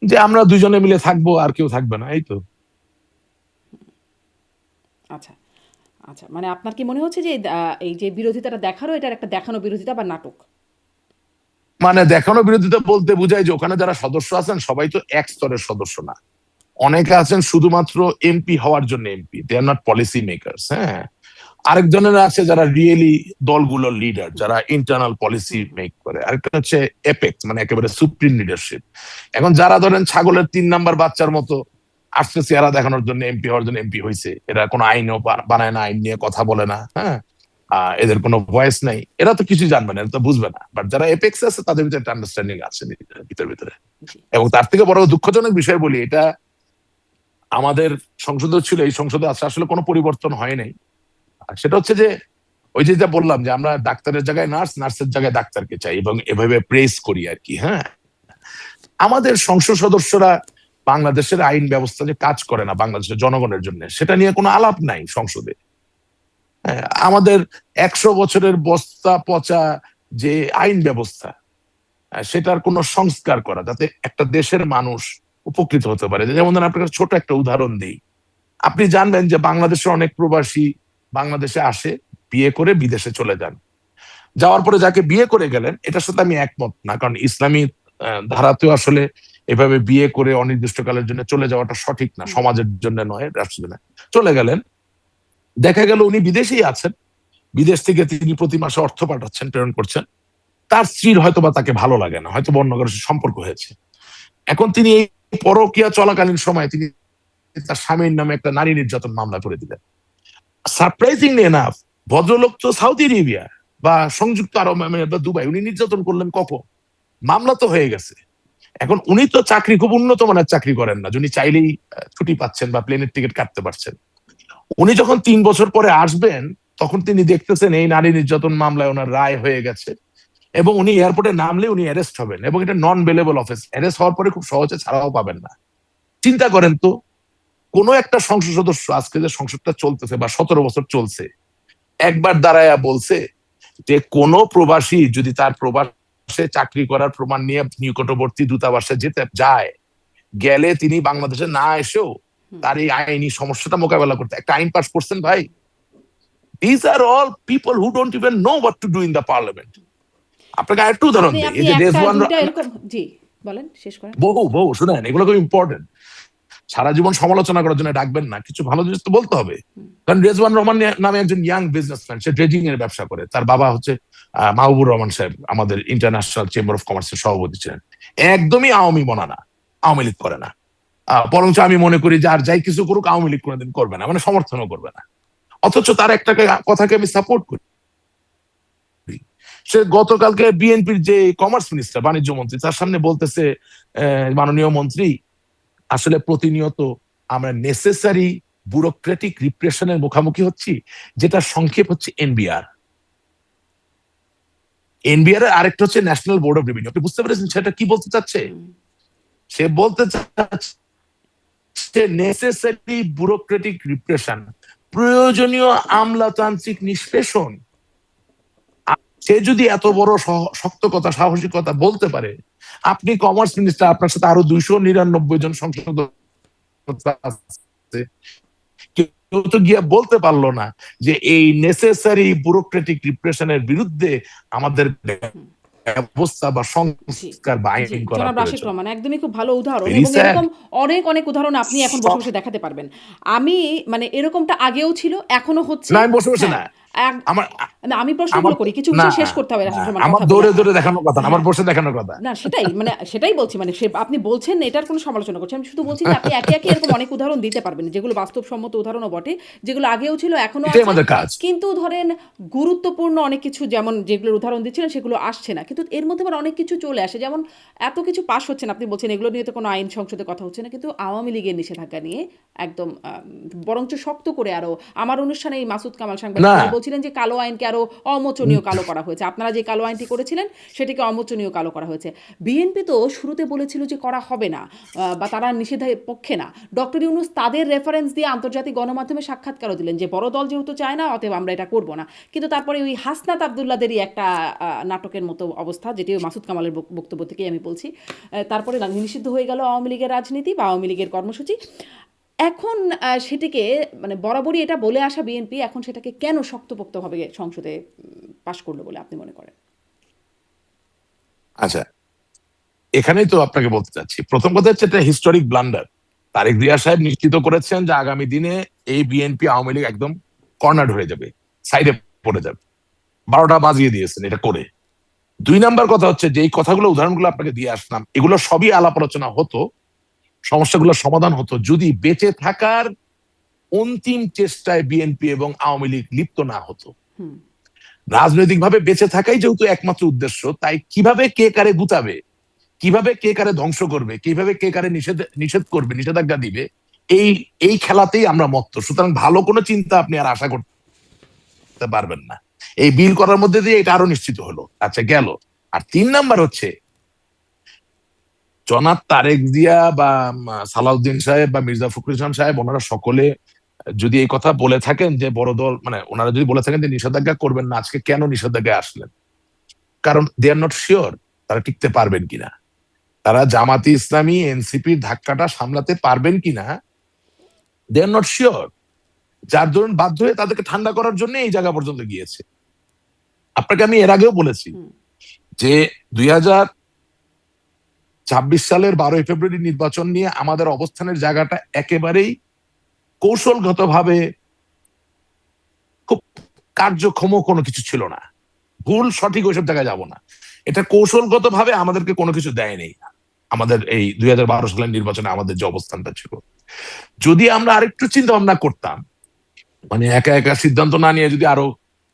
যে আমরা দুজনে মিলে থাকবো, আর কেউ থাকবে না, এই তো। আচ্ছা, আচ্ছা। মানে আপনার কি মনে হচ্ছে যে এই যে বিরোধিতাটা দেখারও এটার একটা দেখানো বিরোধিতা বা নাটক? মানে দেখানো বিরোধিতা বলতে বোঝায় যে ওখানে যারা সদস্য আছেন সবাই তো এক স্তরের সদস্য না। অনেকে আছেন শুধুমাত্র এমপি হওয়ার জন্য MP, they are not policy makers. হ্যাঁ, আরেকজনের আছে যারা রিয়েলি দলগুলোর লিডার, যারা ইন্টারনাল পলিসি মেক করে। আরেকটা হচ্ছে এপেক্স, মানে একেবারে সুপ্রিম লিডারশিপ। এখন যারা ধরেন ছাগলের 3 নাম্বার বাচ্চার মতো আসছে চেহারা দেখানোর জন্য এমপি হওয়ার জন্য এমপি হয়েছে, এরা কোনো আইনও বানায় না, আইন নিয়ে কথা বলে না, হ্যাঁ, এদের কোনো ভয়েস নাই, এরা তো কিছু জানবে না, এরা তো বুঝবে না। বাট যারা এপেক্স আছে তাদের ভিতরে একটা আন্ডারস্ট্যান্ডিং আছে ভিতরে ভিতরে। জি। এবং তার থেকে বড় দুঃখজনক বিষয় বলি, এটা আমাদের সংসদে ছিল, এই সংসদে আছে, আসলে কোনো পরিবর্তন হয় নাই। আর সেটা হচ্ছে যে ওই যে যা বললাম যে আমরা ডাক্তারের জায়গায় নার্স, নার্সের জায়গায় ডাক্তারকে চাই এবং এভাবে প্রেস করি আর কি। হ্যাঁ, আমাদের সংসদ সদস্যরা বাংলাদেশের আইন ব্যবস্থা যে কাজ করে না বাংলাদেশের জনগণের জন্য, সেটা নিয়ে কোনো আলাপ নাই সংসদে। হ্যাঁ, আমাদের 100 বছরের বস্তা পচা যে আইন ব্যবস্থা, সেটার কোনো সংস্কার করা যাতে একটা দেশের মানুষ উপকৃত হতে পারে। যেমন ধরেন আপনাকে ছোট একটা উদাহরণ দিই, আপনি জানবেন যে বাংলাদেশের অনেক প্রবাসী বাংলাদেশে আসে, বিয়ে করে বিদেশে চলে যান। যাওয়ার পরে যাকে বিয়ে করে গেলেন, এটার সাথে আমি একমত না, কারণ ইসলামী ধারাতেও আসলে এভাবে বিয়ে করে অনির্দিষ্টকালের জন্য চলে যাওয়াটা সঠিক না, সমাজের জন্য নয়, রাষ্ট্রের জন্য। চলে গেলেন, দেখা গেল উনি বিদেশেই আছেন, বিদেশ থেকে তিনি প্রতি মাসে অর্থ পাঠাচ্ছেন, প্রেরণ করছেন, তার স্ত্রীর হয়তোবা তাকে ভালো লাগে না, হয়তো অন্য কারোর সাথে সম্পর্ক হয়েছে। এখন তিনি এই পরকীয়া চলাকালীন সময় তিনি তার স্বামীর নামে একটা নারী নির্যাতন মামলা করে দিলেন। সারপ্রাইজিংলি এনাফ, ভদ্রলোক তো সৌদি আরেবিয়া বা সংযুক্ত আরব আমিরাত বা দুবাই, উনি নির্যাতন করলেন কখন? মামলা তো হয়ে গেছে। এখন উনি তো চাকরি খুব উন্নত মানের চাকরি করেন না, যিনি চাইলেই ছুটি পাচ্ছেন বা প্লেনের টিকিট কাটতে পারছেন। উনি যখন 3 বছর পরে আসবেন, তখন তিনি দেখতেছেন এই নারী নির্যাতন মামলায় ওনার রায় হয়ে গেছে এবং উনি এয়ারপোর্টে নামলে উনি অ্যারেস্ট হবেন, এবং এটা নন বেলেবল অফেন্স। অ্যারেস্ট হওয়ার পরে খুব সহজে ছাড়াও পাবেন না। চিন্তা করেন তো, কোন একটা সংসদ সদস্য আজকে যে সংসদটা চলতেছে বা 17 বছর চলছে, একবার দাঁড়ায়া বলছে যে কোন প্রবাসী যদি তার প্রবাসে চাকরি করার প্রমাণ নিয়ে নিকটবর্তী দূতাবাসে যেতে যায়, গেলে তিনি বাংলাদেশে না এসেও তার এই আইনি সমস্যাটা মোকাবেলা করতে একটা আইন পাস করছেন ভাই? These are all people who don't even know what to do in the parliament. আপনাকে আরেকটু উদাহরণ আপনি দিই, আপনি এই যে একটা রেজওয়ান দুইটা এরকম, জি বলেন, শেষ করেন। বহু বহু শুনেন, এগুলো খুব ইম্পর্টেন্ট। সারা জীবন সমালোচনা করার জন্য ডাকবেন না, কিছু ভালো জিনিস তো বলতে হবে। কারণ রেজওয়ান রহমান নামে একজন ইয়াং বিজনেসম্যান, সে ড্রেজিং এর ব্যবসা করে। তার বাবা হচ্ছে মাহবুবুর রহমান সাহেব, আমাদের ইন্টারন্যাশনাল চেম্বার অফ কমার্সের সভাপতি ছিলেন। একদমই আওয়ামী মনা না, আওয়ামী লীগ করে না। বরঞ্চ আমি মনে করি যে আর যাই কিছু করুক, আওয়ামী লীগ কোনোদিন করবে না, মানে সমর্থনও করবে না। অথচ তার একটা কথাকে আমি সাপোর্ট করি। সে গতকালকে বিএনপির যে কমার্স মিনিস্টার, বাণিজ্য মন্ত্রী, তার সামনে বলতেছে, মাননীয় মন্ত্রী, আসলে প্রতিনিয়ত আমরা নেসেসারি ব্যুরোক্রেটিক রিপ্রেশনের মুখোমুখি হচ্ছি, যেটা সংক্ষেপ হচ্ছে এনবিআর। এনবিআর এর আরেকটা হচ্ছে ন্যাশনাল বোর্ড অফ রেভিনিউ। আপনি বুঝতে পেরেছেন সেটা কি বলতে চাচ্ছে? সে বলতে চাচ্ছে নেসেসারি ব্যুরোক্রেটিক রিপ্রেশন, প্রয়োজনীয় আমলাতান্ত্রিক নিষ্পেষণ। সে যদি এত বড় শক্ত কথা, সাহসিকতা বলতে পারে, আপনি কমার্স মিনিস্টার, আপনার সাথে আরো 299 জন সংসদ আছে, কেউ তো গিয়া বলতে পারলো না যে এই নেসেসারি ব্যুরোক্রেটিক রিপ্রেশনের বিরুদ্ধে আমাদের ব্যবস্থা বা সংস্কার বা আইন করা জনাব রাশিদ প্রয়োজন। রহমান একদমই খুব ভালো উদাহরণ, Very এবং sad. এরকম অনেক অনেক উদাহরণ আপনি এখন বসে বসে দেখাতে পারবেন। আমি মানে এরকমটা আগেও ছিল, এখনো হচ্ছে। না, আমি বসে বসে হ্যাঁ, না, আমার না আমি প্রশ্নগুলো করি, কিছু না, বিষয় শেষ করতে হবে রাশিদ রহমান আমার কথা বলে। দৌড়ে দৌড়ে দেখানোর কথা না, আমার বসে দেখানোর কথা। না সেটাই, মানে সেটাই বলছি, মানে সে আপনি বলছেন এটার কোনো সমালোচনা করছেন, আমি শুধু বলছি যে আপনি একে একে এরকম অনেক উদাহরণ দিতে পারবেন, যেগুলো বাস্তবসম্মত উদাহরণও বটে, যেগুলো আগেও ছিল এখনো এটাই আছে। আমাদের কাজ। কিন্তু ধরেন গুরুত্বপূর্ণ অনেক কিছু, যেমন যেগুলোর উদাহরণ দিচ্ছিলেন সেগুলো আসছে না, কিন্তু এর মধ্যে আবার অনেক কিছু চলে আসে। যেমন এত কিছু পাস হচ্ছে না, আপনি বলছেন এগুলো নিয়ে তো কোনো আইন সংসদে কথা হচ্ছে না, কিন্তু আওয়ামী লীগের নিষেধাজ্ঞা নিয়ে একদম বরঞ্চ শক্ত করে আরো, আমার অনুষ্ঠানে এই মাসুদ কামাল সাংবাদিক না, বলছিলেন যে কালো আইনকে আরো অমোচনীয় কালো করা হয়েছে, আপনারা যে কালো আইনটি করেছিলেন সেটিকে অমোচনীয় কালো করা হয়েছে। বিএনপি তো শুরুতে বলেছিল যে করা হবে না, বা তারা নিষেধের পক্ষে না। ডক্টর ইউনূস তাদের রেফারেন্স দিয়ে আন্তর্জাতিক গণমাধ্যমে সাক্ষাৎকারও দিলেন যে বড় দল যেহেতু চায় না, অতএব আমরা এটা করব না। কিন্তু তারপরে ওই হাসনাত আবদুল্লাদেরই একটা নাটকের মতো অবস্থা, যেটি ওই মাসুদ কামালের বক্তব্য থেকেই আমি বলছি, তারপরে নিষিদ্ধ হয়ে গেল আওয়ামী লীগের রাজনীতি বা আওয়ামী লীগের কর্মসূচি। এখন সেটিকে মানে বরাবরই এটা বলে আসা বিএনপি এখন সেটাকে কেন শক্তপোক্তভাবে সংসদে পাশ করলো বলে আপনি মনে করেন? আচ্ছা, এখানেই তো আপনাকে বলতে চাচ্ছি, প্রথম কথা হচ্ছে এটা হিস্টোরিক ব্লান্ডার। তারেক জিয়া সাহেব নিশ্চিত করেছেন যে আগামী দিনে এই বিএনপি আওয়ামী লীগ একদম কর্নার হয়ে যাবে, সাইডে পড়ে যাবে। 12টা বাজিয়ে দিয়েছেন এটা করে। 2 নাম্বার কথা হচ্ছে যে এই কথাগুলো, উদাহরণগুলো আপনাকে দিয়ে আসলাম, এগুলো সবই আলাপ আলোচনা হতো, সমস্যাগুলোর সমাধান হতো যদি বেঁচে থাকার অন্তিম চেষ্টায় বিএনপি এবং আওয়ামী লীগ লিপ্ত না হতো। রাজনৈতিকভাবে বেঁচে থাকাই যেহেতু একমাত্র উদ্দেশ্য, তাই কিভাবে কে কারে গুতাবে, কিভাবে কে কারে ধ্বংস করবে, কিভাবে কে কারে নিষেধ করবে, নিষেধাজ্ঞা দিবে, এই এই খেলাতেই আমরা মত্ত। সুতরাং ভালো কোনো চিন্তা আপনি আর আশা করতে পারবেন না। এই বিল করার মধ্যে দিয়ে এটা আরো নিশ্চিত হলো। আচ্ছা, গেল। আর 3 নাম্বার হচ্ছে জনাব তারেক জিয়া বা সালাউদ্দিন সাহেব বা মির্জা ফখরুল ইসলাম সাহেব, ওনারা সকলে যদি এই কথা বলে থাকেন যে বড় দল, মানে ওনারা যদি বলে থাকেন যে নিষেধাজ্ঞা করবেন না, আজকে কেন নিষেধাজ্ঞায় আসলেন? কারণ দে আর নট শিওর তারা টিকতে পারবেন কিনা, তারা জামাতি ইসলামী এনসিপির ধাক্কাটা সামলাতে পারবেন কিনা, দে আর নট শিওর। যার দরুন বাধ্য হয়ে তাদেরকে ঠান্ডা করার জন্য এই জায়গা পর্যন্ত গিয়েছে। আপনাকে আমি এর আগেও বলেছি যে 2026 সালের 12ই ফেব্রুয়ারি নির্বাচন নিয়ে আমাদের অবস্থানের জায়গাটা একেবারেই কৌশলগতভাবে খুব কার্যক্ষম কোনো কিছু ছিল না। ভুল সঠিক ওইসব জায়গায় যাব না, এটা কৌশলগতভাবে আমাদেরকে কোনো কিছু দেয়নি। আমাদের এই 2012 সালের নির্বাচনে আমাদের যে অবস্থানটা ছিল, যদি আমরা আরেকটু চিন্তা ভাবনা করতাম, মানে একা একা সিদ্ধান্ত না নিয়ে যদি আরো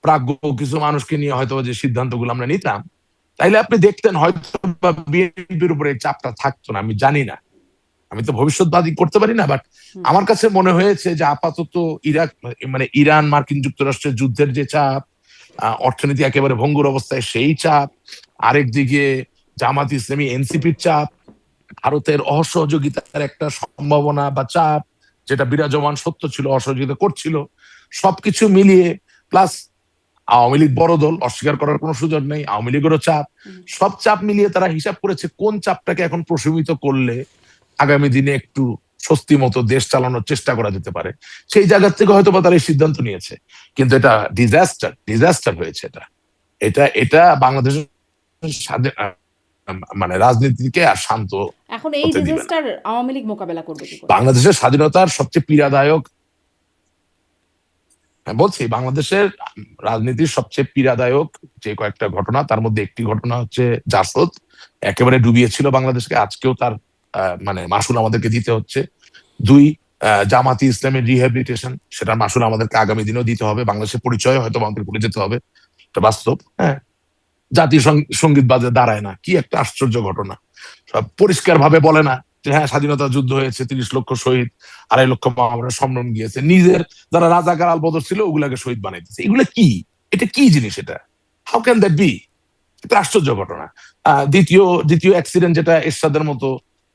প্রাজ্ঞ কিছু মানুষকে নিয়ে হয়তো যে সিদ্ধান্তগুলো আমরা নিতাম, তাইলে আপনি দেখতেন হয়তো বিএনপির উপরে চাপটা থাকতো না। আমি জানি না, আমি তো ভবিষ্যৎবাদী করতে পারি না, বাট আমার কাছে মনে হয়েছে যে আপাতত ইরাক, মানে ইরান মার্কিন যুক্তরাষ্ট্রের যুদ্ধের যে চাপ, অর্থনীতি একেবারে ভঙ্গুর অবস্থায় সেই চাপ, আরেকদিকে জামাত ইসলামী এনসিপির চাপ, ভারতের অসহযোগিতার একটা সম্ভাবনা বা চাপ যেটা বিরাজমান সত্য ছিল, অসহযোগিতা করছিল, সবকিছু মিলিয়ে, প্লাস আওয়ামী লীগ বড় দল, অস্বীকার করার কোনো সুযোগ নেই, আওয়ামী লীগেরও চাপ, সব চাপ মিলিয়ে তারা হিসাব করেছে কোন চাপটাকে এখন প্রশমিত করলে আগামী দিনে একটু স্বস্তি মতো দেশ চালানোর চেষ্টা করা যেতে পারে, সেই জায়গা থেকে হয়তো বা তারা এই সিদ্ধান্ত নিয়েছে। কিন্তু এটা ডিজাস্টার হয়েছে। এটা এটা এটা বাংলাদেশের মানে রাজনীতিকে আর শান্ত এখন এই হতে দিবে না। ডিজাস্টার আওয়ামী লীগ মোকাবেলা করবে কি করে? বাংলাদেশের স্বাধীনতার সবচেয়ে পীড়াদায়ক, বলছি বাংলাদেশের রাজনীতির সবচেয়ে পীড়াদায়ক যে কয়েকটা ঘটনা, তার মধ্যে একটি ঘটনা হচ্ছে জাসদ, একেবারে ডুবিয়েছিল বাংলাদেশকে। আজকেও তার মানে মাসুল আমাদেরকে দিতে হচ্ছে। দুই, জামাতি ইসলামের রিহ্যাবিলিটেশন, সেটার মাসুল আমাদেরকে আগামী দিনেও দিতে হবে। বাংলাদেশের পরিচয় হয়তো আমাদের ভুলে যেতে হবে, এটা বাস্তব। হ্যাঁ, জাতীয় সঙ্গীত বাজে দাঁড়ায় না, কি একটা আশ্চর্য ঘটনা। সব পরিষ্কার ভাবে বলে না যে হ্যাঁ স্বাধীনতা যুদ্ধ হয়েছে, 30 লক্ষ শহীদ, 2.5 লক্ষ আমরা সম্মান গিয়েছে, নিজের যারা রাজাকার আলবদর ছিল ওগুলাকে শহীদ বানাইতেছে। এগুলো কি? এটা কি জিনিস? এটা হাউ ক্যান দ্যাট বি? এটা আশ্চর্য ঘটনা। দ্বিতীয় অ্যাক্সিডেন্ট, যেটা এরশাদের মতো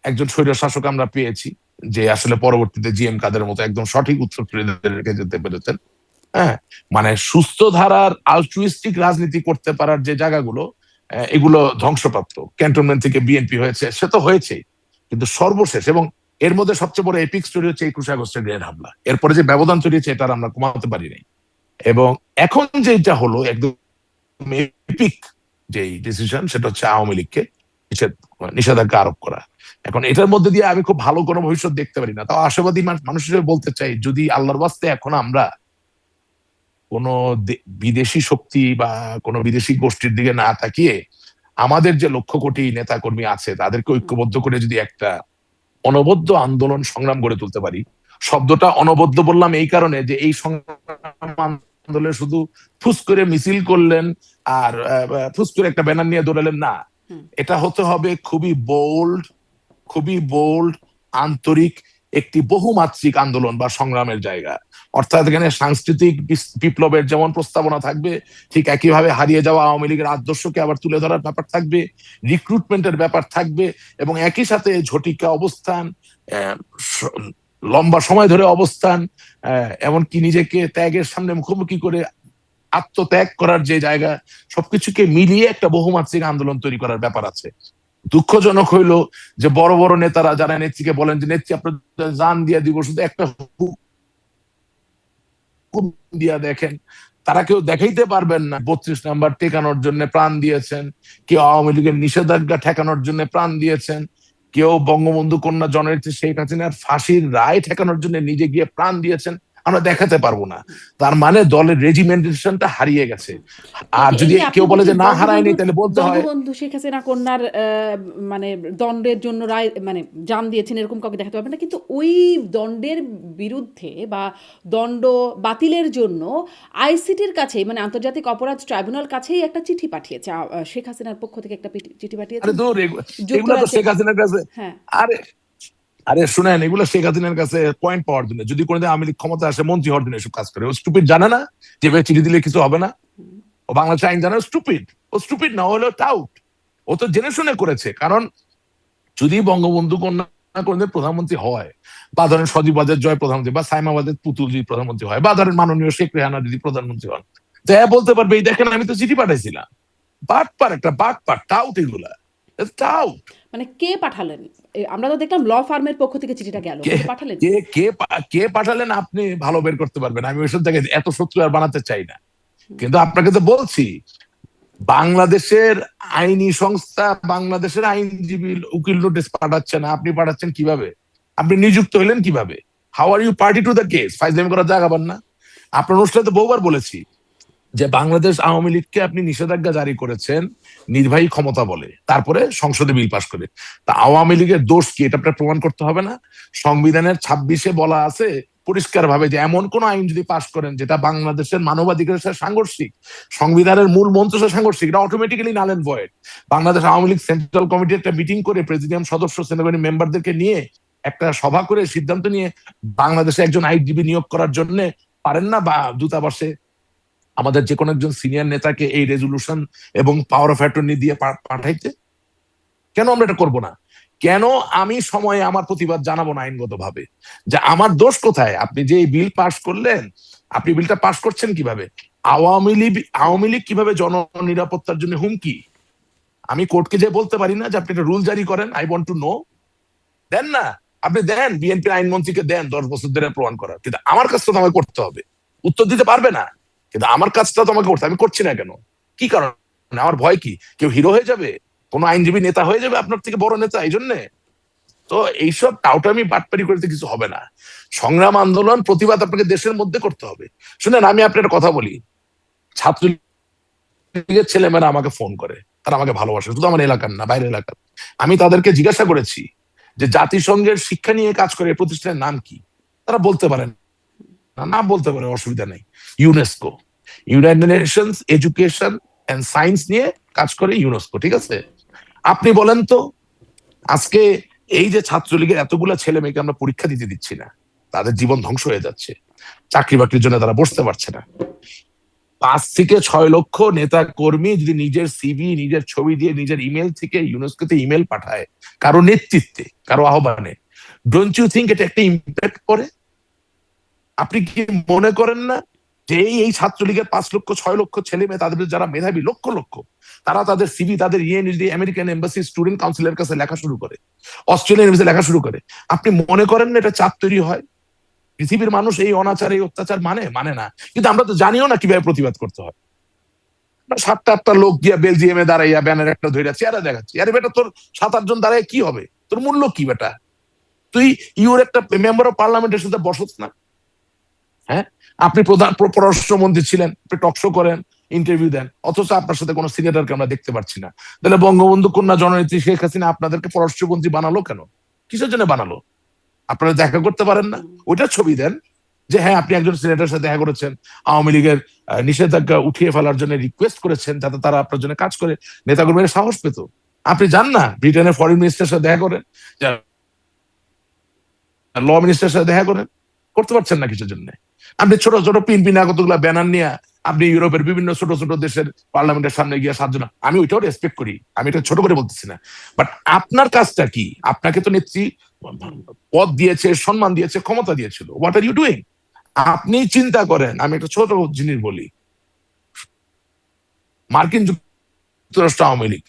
একজন স্বৈর শাসক আমরা পেয়েছি, যে আসলে পরবর্তীতে জিএম কাদের মতো একদম সঠিক উত্তর রেখে যেতে পেরেছেন। হ্যাঁ, মানে সুস্থ ধারার আলট্রুইস্টিক রাজনীতি করতে পারার যে জায়গাগুলো, এগুলো ধ্বংসপ্রাপ্ত। ক্যান্টনমেন্ট থেকে বিএনপি হয়েছে, সে তো হয়েছেই, কিন্তু সর্বশেষ এবং এর মধ্যে সবচেয়ে বড় এপিক স্টোরি হচ্ছে 21 আগস্টের গ্রেনেড হামলা। এরপরে যে ব্যবধান তৈরি হয়েছে, এটা আর আমরা কমাতে পারি নাই। এবং এখন যেটা হলো একদম এপিক যেই ডিসিশন, সেটা হচ্ছে আওয়ামী লীগকে নিষেধাজ্ঞা আরোপ করা। এখন এটার মধ্যে দিয়ে আমি খুব ভালো কোনো ভবিষ্যৎ দেখতে পারি না। তাও আশাবাদী মানুষ হিসেবে বলতে চাই, যদি আল্লাহর বাস্তে এখন আমরা কোনো বিদেশি শক্তি বা কোনো বিদেশি গোষ্ঠীর দিকে না তাকিয়ে আমাদের যে লক্ষ কোটি নেতা কর্মী আছে তাদেরকে ঐক্যবদ্ধ করে যদি একটা অনবদ্য আন্দোলন সংগ্রাম গড়ে তুলতে পারি। শব্দটা অনবদ্য বললাম এই কারণে যে এই সংগ্রাম আন্দোলনে শুধু ফুস করে মিছিল করলেন আর ফুস করে একটা ব্যানার নিয়ে দৌড়ালেন না, এটা হতে হবে খুবই বোল্ড, আন্তরিক একটি বহুমাত্রিক আন্দোলন বা সংগ্রামের জায়গা। অর্থাৎ এখানে সাংস্কৃতিক বিপ্লবের যেমন প্রস্তাবনা থাকবে, ঠিক একইভাবে হারিয়ে যাওয়া আওয়ামী লীগের আদর্শকে আবার তুলে ধরার ব্যাপার থাকবে, রিক্রুটমেন্টের ব্যাপার থাকবে, এবং একই সাথে ঝটিকা অবস্থান, লম্বা সময় ধরে অবস্থান, এমনকি নিজেকে ত্যাগের সামনে মুখোমুখি করে আত্মত্যাগ করার যে জায়গা, সবকিছুকে মিলিয়ে একটা বহুমাত্রিক আন্দোলন তৈরি করার ব্যাপার আছে। দুঃখজনক হইলো যে বড় বড় নেতারা যারা নেত্রীকে বলেন যে নেত্রী আপনার জান দিয়ে দিব, শুধু একটা হুকুম দিয়া দেখেন, তারা কেউ দেখাইতে পারবেন না 32 নাম্বার টেকানোর জন্য প্রাণ দিয়েছেন, কেউ আওয়ামী লীগের নিষেধাজ্ঞা ঠেকানোর জন্য প্রাণ দিয়েছেন, কেউ বঙ্গবন্ধু কন্যা জননেত্রী শেখ হাসিনার ফাঁসির রায় ঠেকানোর জন্য নিজে গিয়ে প্রাণ দিয়েছেন। আমরা দেখাতে পারবো না, তার মানে দলের রেজিমেন্টেশনটা হারিয়ে গেছে। আর যদি কেউ বলে যে না হারায়নি, তাহলে বলতে হয় বঙ্গবন্ধু শেখ হাসিনা কন্যার মানে দণ্ডের জন্য রায় মানে জান দিয়েছেন, এরকম কাউকে দেখাতে পারবে না। কিন্তু ওই দণ্ডের বিরুদ্ধে বা দণ্ড বাতিলের জন্য আইসিটির কাছেই, মানে আন্তর্জাতিক অপরাধ ট্রাইব্যুনাল কাছেই একটা চিঠি পাঠিয়েছে শেখ হাসিনার পক্ষ থেকে, একটা চিঠি পাঠিয়েছে। আরে দূর, এগুলো তো শেখ হাসিনার কাছে। হ্যাঁ, আরে আরে শুনেন, এগুলো শেখ হাসিনার কাছে পয়েন্ট পাওয়ার জন্য। যদি কোনোদিন আওয়ামী লীগ ক্ষমতা আসে, মন্ত্রী হওয়ার জন্য এসব কাজ করে। ও স্টুপিড, জানে না যে চিঠি দিলে কিছু হবে না? ও বাংলাদেশ আইন জানে? ও স্টুপিড না, হলো টাউট। ও তো জেনে শুনে করেছে। কারণ যদি বঙ্গবন্ধু কন্যা কোনদিন প্রধানমন্ত্রী হয়, বা ধরেন সজীবাদের জয় প্রধানমন্ত্রী, বা সাইমাবাদের পুতুল যদি প্রধানমন্ত্রী হয়, বা ধরেন মাননীয় শেখ রেহানা যদি প্রধানমন্ত্রী হন, তো বলতে পারবে এই দেখেন আমি তো চিঠি পাঠাইছিলাম। বাটপার টাউট, এগুলা টাউট। মানে কে পাঠালেন? আমরা তো দেখলাম ল ফার্মের পক্ষ থেকে চিঠিটা গেল, কে পাঠালেন? কে পাঠালেন আপনি ভালো বের করতে পারবেন। আমি ওইসব জায়গায় এত শত্রু আর বানাতে চাই না। কিন্তু আপনাকে তো বলছি, বাংলাদেশের আইনি সংস্থা, বাংলাদেশের আইনজীবী উকিল নোটিশ পাঠাচ্ছে না, আপনি পাঠাচ্ছেন কিভাবে? আপনি নিযুক্ত হইলেন কিভাবে? How are you party to the case? ফাইজলামি করার জায়গা পান না। আপনার অনুষ্ঠানে তো বহুবার বলেছি যে বাংলাদেশ আওয়ামী লীগকে আপনি নিষেধাজ্ঞা জারি করেছেন নির্বাহী ক্ষমতা বলে, তারপরে সংসদে বিল পাশ করে। তা আওয়ামী লীগের দোষ কি, এটা আপনার প্রমাণ করতে হবে না? সংবিধানের 26-এ বলা আছে পরিষ্কার ভাবে যে এমন কোন আইন যদি পাশ করেন যেটা বাংলাদেশের মানবাধিকারের সাথে সাংঘর্ষিক, সংবিধানের মূল মন্ত্রের সাথে সাংঘর্ষিক, এটা automatically null and void. Bangladesh Awami League central committee একটা মিটিং করে প্রেসিডিয়াম সদস্য, সেনাবাহিনী মেম্বারদেরকে নিয়ে একটা সভা করে সিদ্ধান্ত নিয়ে বাংলাদেশে একজন আইনজীবী নিয়োগ করার জন্য পারেন না? বা দূতাবাসে আমাদের যে কোনো একজন সিনিয়র নেতাকে এই রেজলিউশন এবং পাওয়ার অফ অ্যাটর্নি দিয়ে পাঠাইতে? কেন আমরা এটা করবো না? কেন আমি সময়ে আমার প্রতিবাদ জানাবো না আইনগত ভাবে? যে আমার দোষ কোথায়? আপনি যে এই বিল পাশ করলেন, আপনি বিলটা পাশ করছেন কিভাবে? আওয়ামী লীগ কিভাবে জননিরাপত্তার জন্য হুমকি? আমি কোর্টকে যে বলতে পারি না যে আপনি একটা রুল জারি করেন, আই ওয়ান্ট টু নো? দেন না। আপনি দেন, বিএনপির আইনমন্ত্রীকে দেন 10 বছর ধরে প্রমাণ করার, কিন্তু আমার কাজটা তো আমাকে করতে হবে। উত্তর দিতে পারবে না, কিন্তু আমার কাজটা তো আমাকে করতে, আমি করছি না কেন? কি কারণ? আমার ভয় কি? কেউ হিরো হয়ে যাবে? কোন আইনজীবী নেতা হয়ে যাবে আপনার থেকে বড় নেতা এই জন্যে? তো এইসব টাউটামি বাটপারি করতে কিছু হবে না। সংগ্রাম, আন্দোলন, প্রতিবাদ আপনাকে দেশের মধ্যে করতে হবে। শুনেন, আমি আপনার কথা বলি, ছাত্রলীগের ছেলেমেয়েরা আমাকে ফোন করে, তারা আমাকে ভালোবাসে, শুধু আমার এলাকার না, বাইরের এলাকার। আমি তাদেরকে জিজ্ঞাসা করেছি যে জাতিসংঘের শিক্ষা নিয়ে কাজ করে এই প্রতিষ্ঠানের নাম কি? তারা বলতে পারেন না, নাম বলতে পারে, অসুবিধা নেই। UNESCO, United Nations education and science নিয়ে কাজ করে ইউনেস্কো, ঠিক আছে? আপনি বলেন তো, আজকে এই যে ছাত্রলীগের এতগুলা ছেলে মেয়েকে আমরা পরীক্ষা দিতে দিচ্ছি না, তাদের জীবন ধ্বংস হয়ে যাচ্ছে, চাকরি বাকরির জন্য তারা বসতে পারছে না। 5 থেকে 6 লক্ষ নেতা কর্মী যদি নিজের সিভি, নিজের ছবি দিয়ে, নিজের ইমেল থেকে ইউনেস্কোতে ইমেল পাঠায় কারো নেতৃত্বে, কারো আহ্বানে, ডোন্ট ইউ থিঙ্ক এটা একটা ইম্প্যাক্ট করে? আপনি কি মনে করেন না যে এই ছাত্রলীগের 5 লক্ষ 6 লক্ষ ছেলে মেয়ে, তাদের যারা মেধাবী লক্ষ লক্ষ, তারা তাদের সিভি, তাদের ইয়ে যদি আমেরিকান এম্বাসি স্টুডেন্ট কাউন্সিলের কাছে লেখা শুরু করে, অস্ট্রেলিয়ান এম্বাসি লেখা শুরু করে, আপনি মনে করেন না এটা চাপ তৈরি হয়? পৃথিবীর মানুষ এই অনাচার, এই অত্যাচার মানে না, কিন্তু আমরা তো জানিও না কিভাবে প্রতিবাদ করতে হয়। 7টা 8টা লোক গিয়া বেলজিয়ামে দাঁড়াইয়া ব্যানার একটা ধরে চেহারা দেখাচ্ছি, আরে বেটা তোর 7 8 জন দাঁড়ায় কি হবে? তোর মূল্য কি বেটা? তুই ইউর একটা মেম্বার অফ পার্লামেন্টের সাথে বসত না? হ্যাঁ, আপনি প্রধান পররাষ্ট্রমন্ত্রী ছিলেন, আপনি টকশো করেন, ইন্টারভিউ দেন, অথচ আপনার সাথে কোনো সিনেটরকে আমরা দেখতে পাচ্ছি না। তাহলে বঙ্গবন্ধু কন্যা জননেত্রী শেখ হাসিনা আপনাদেরকে পররাষ্ট্রমন্ত্রী বানালো কেন? কিসের জন্য বানালো? আপনারা দেখা করতে পারেন না? ওইটার ছবি দেন যে হ্যাঁ আপনি একজন সিনেটরের সাথে দেখা করেছেন, আওয়ামী লীগের নিষেধাজ্ঞা উঠিয়ে ফেলার জন্য রিকোয়েস্ট করেছেন যাতে তারা আপনার জন্য কাজ করে, নেতাকর্মীরা সাহস পেত। আপনি যান না ব্রিটেনের ফরেন মিনিস্টারের সাথে দেখা করেন, ল মিনিস্টারের সাথে দেখা করেন, করতে পারছেন না কিছুর জন্য? আপনি ছোট ছোট পিন কতগুলা ব্যানার নিয়ে আপনি ইউরোপের বিভিন্ন ছোট ছোট দেশের পার্লামেন্টের সামনে গিয়ে সাহায্য না, আমি ওইটাও রেসপেক্ট করি, আমি এটা ছোট করে বলতেছি না, বাট আপনার কাজটা কি? আপনাকে তো নেত্রী পদ দিয়েছে, সম্মান দিয়েছে, ক্ষমতা দিয়েছিল, হোয়াট আর ইউ ডুইং? আপনি চিন্তা করেন। আমি একটা ছোট জিনিস বলি, মার্কিন যুক্তরাষ্ট্র আওয়ামী লীগ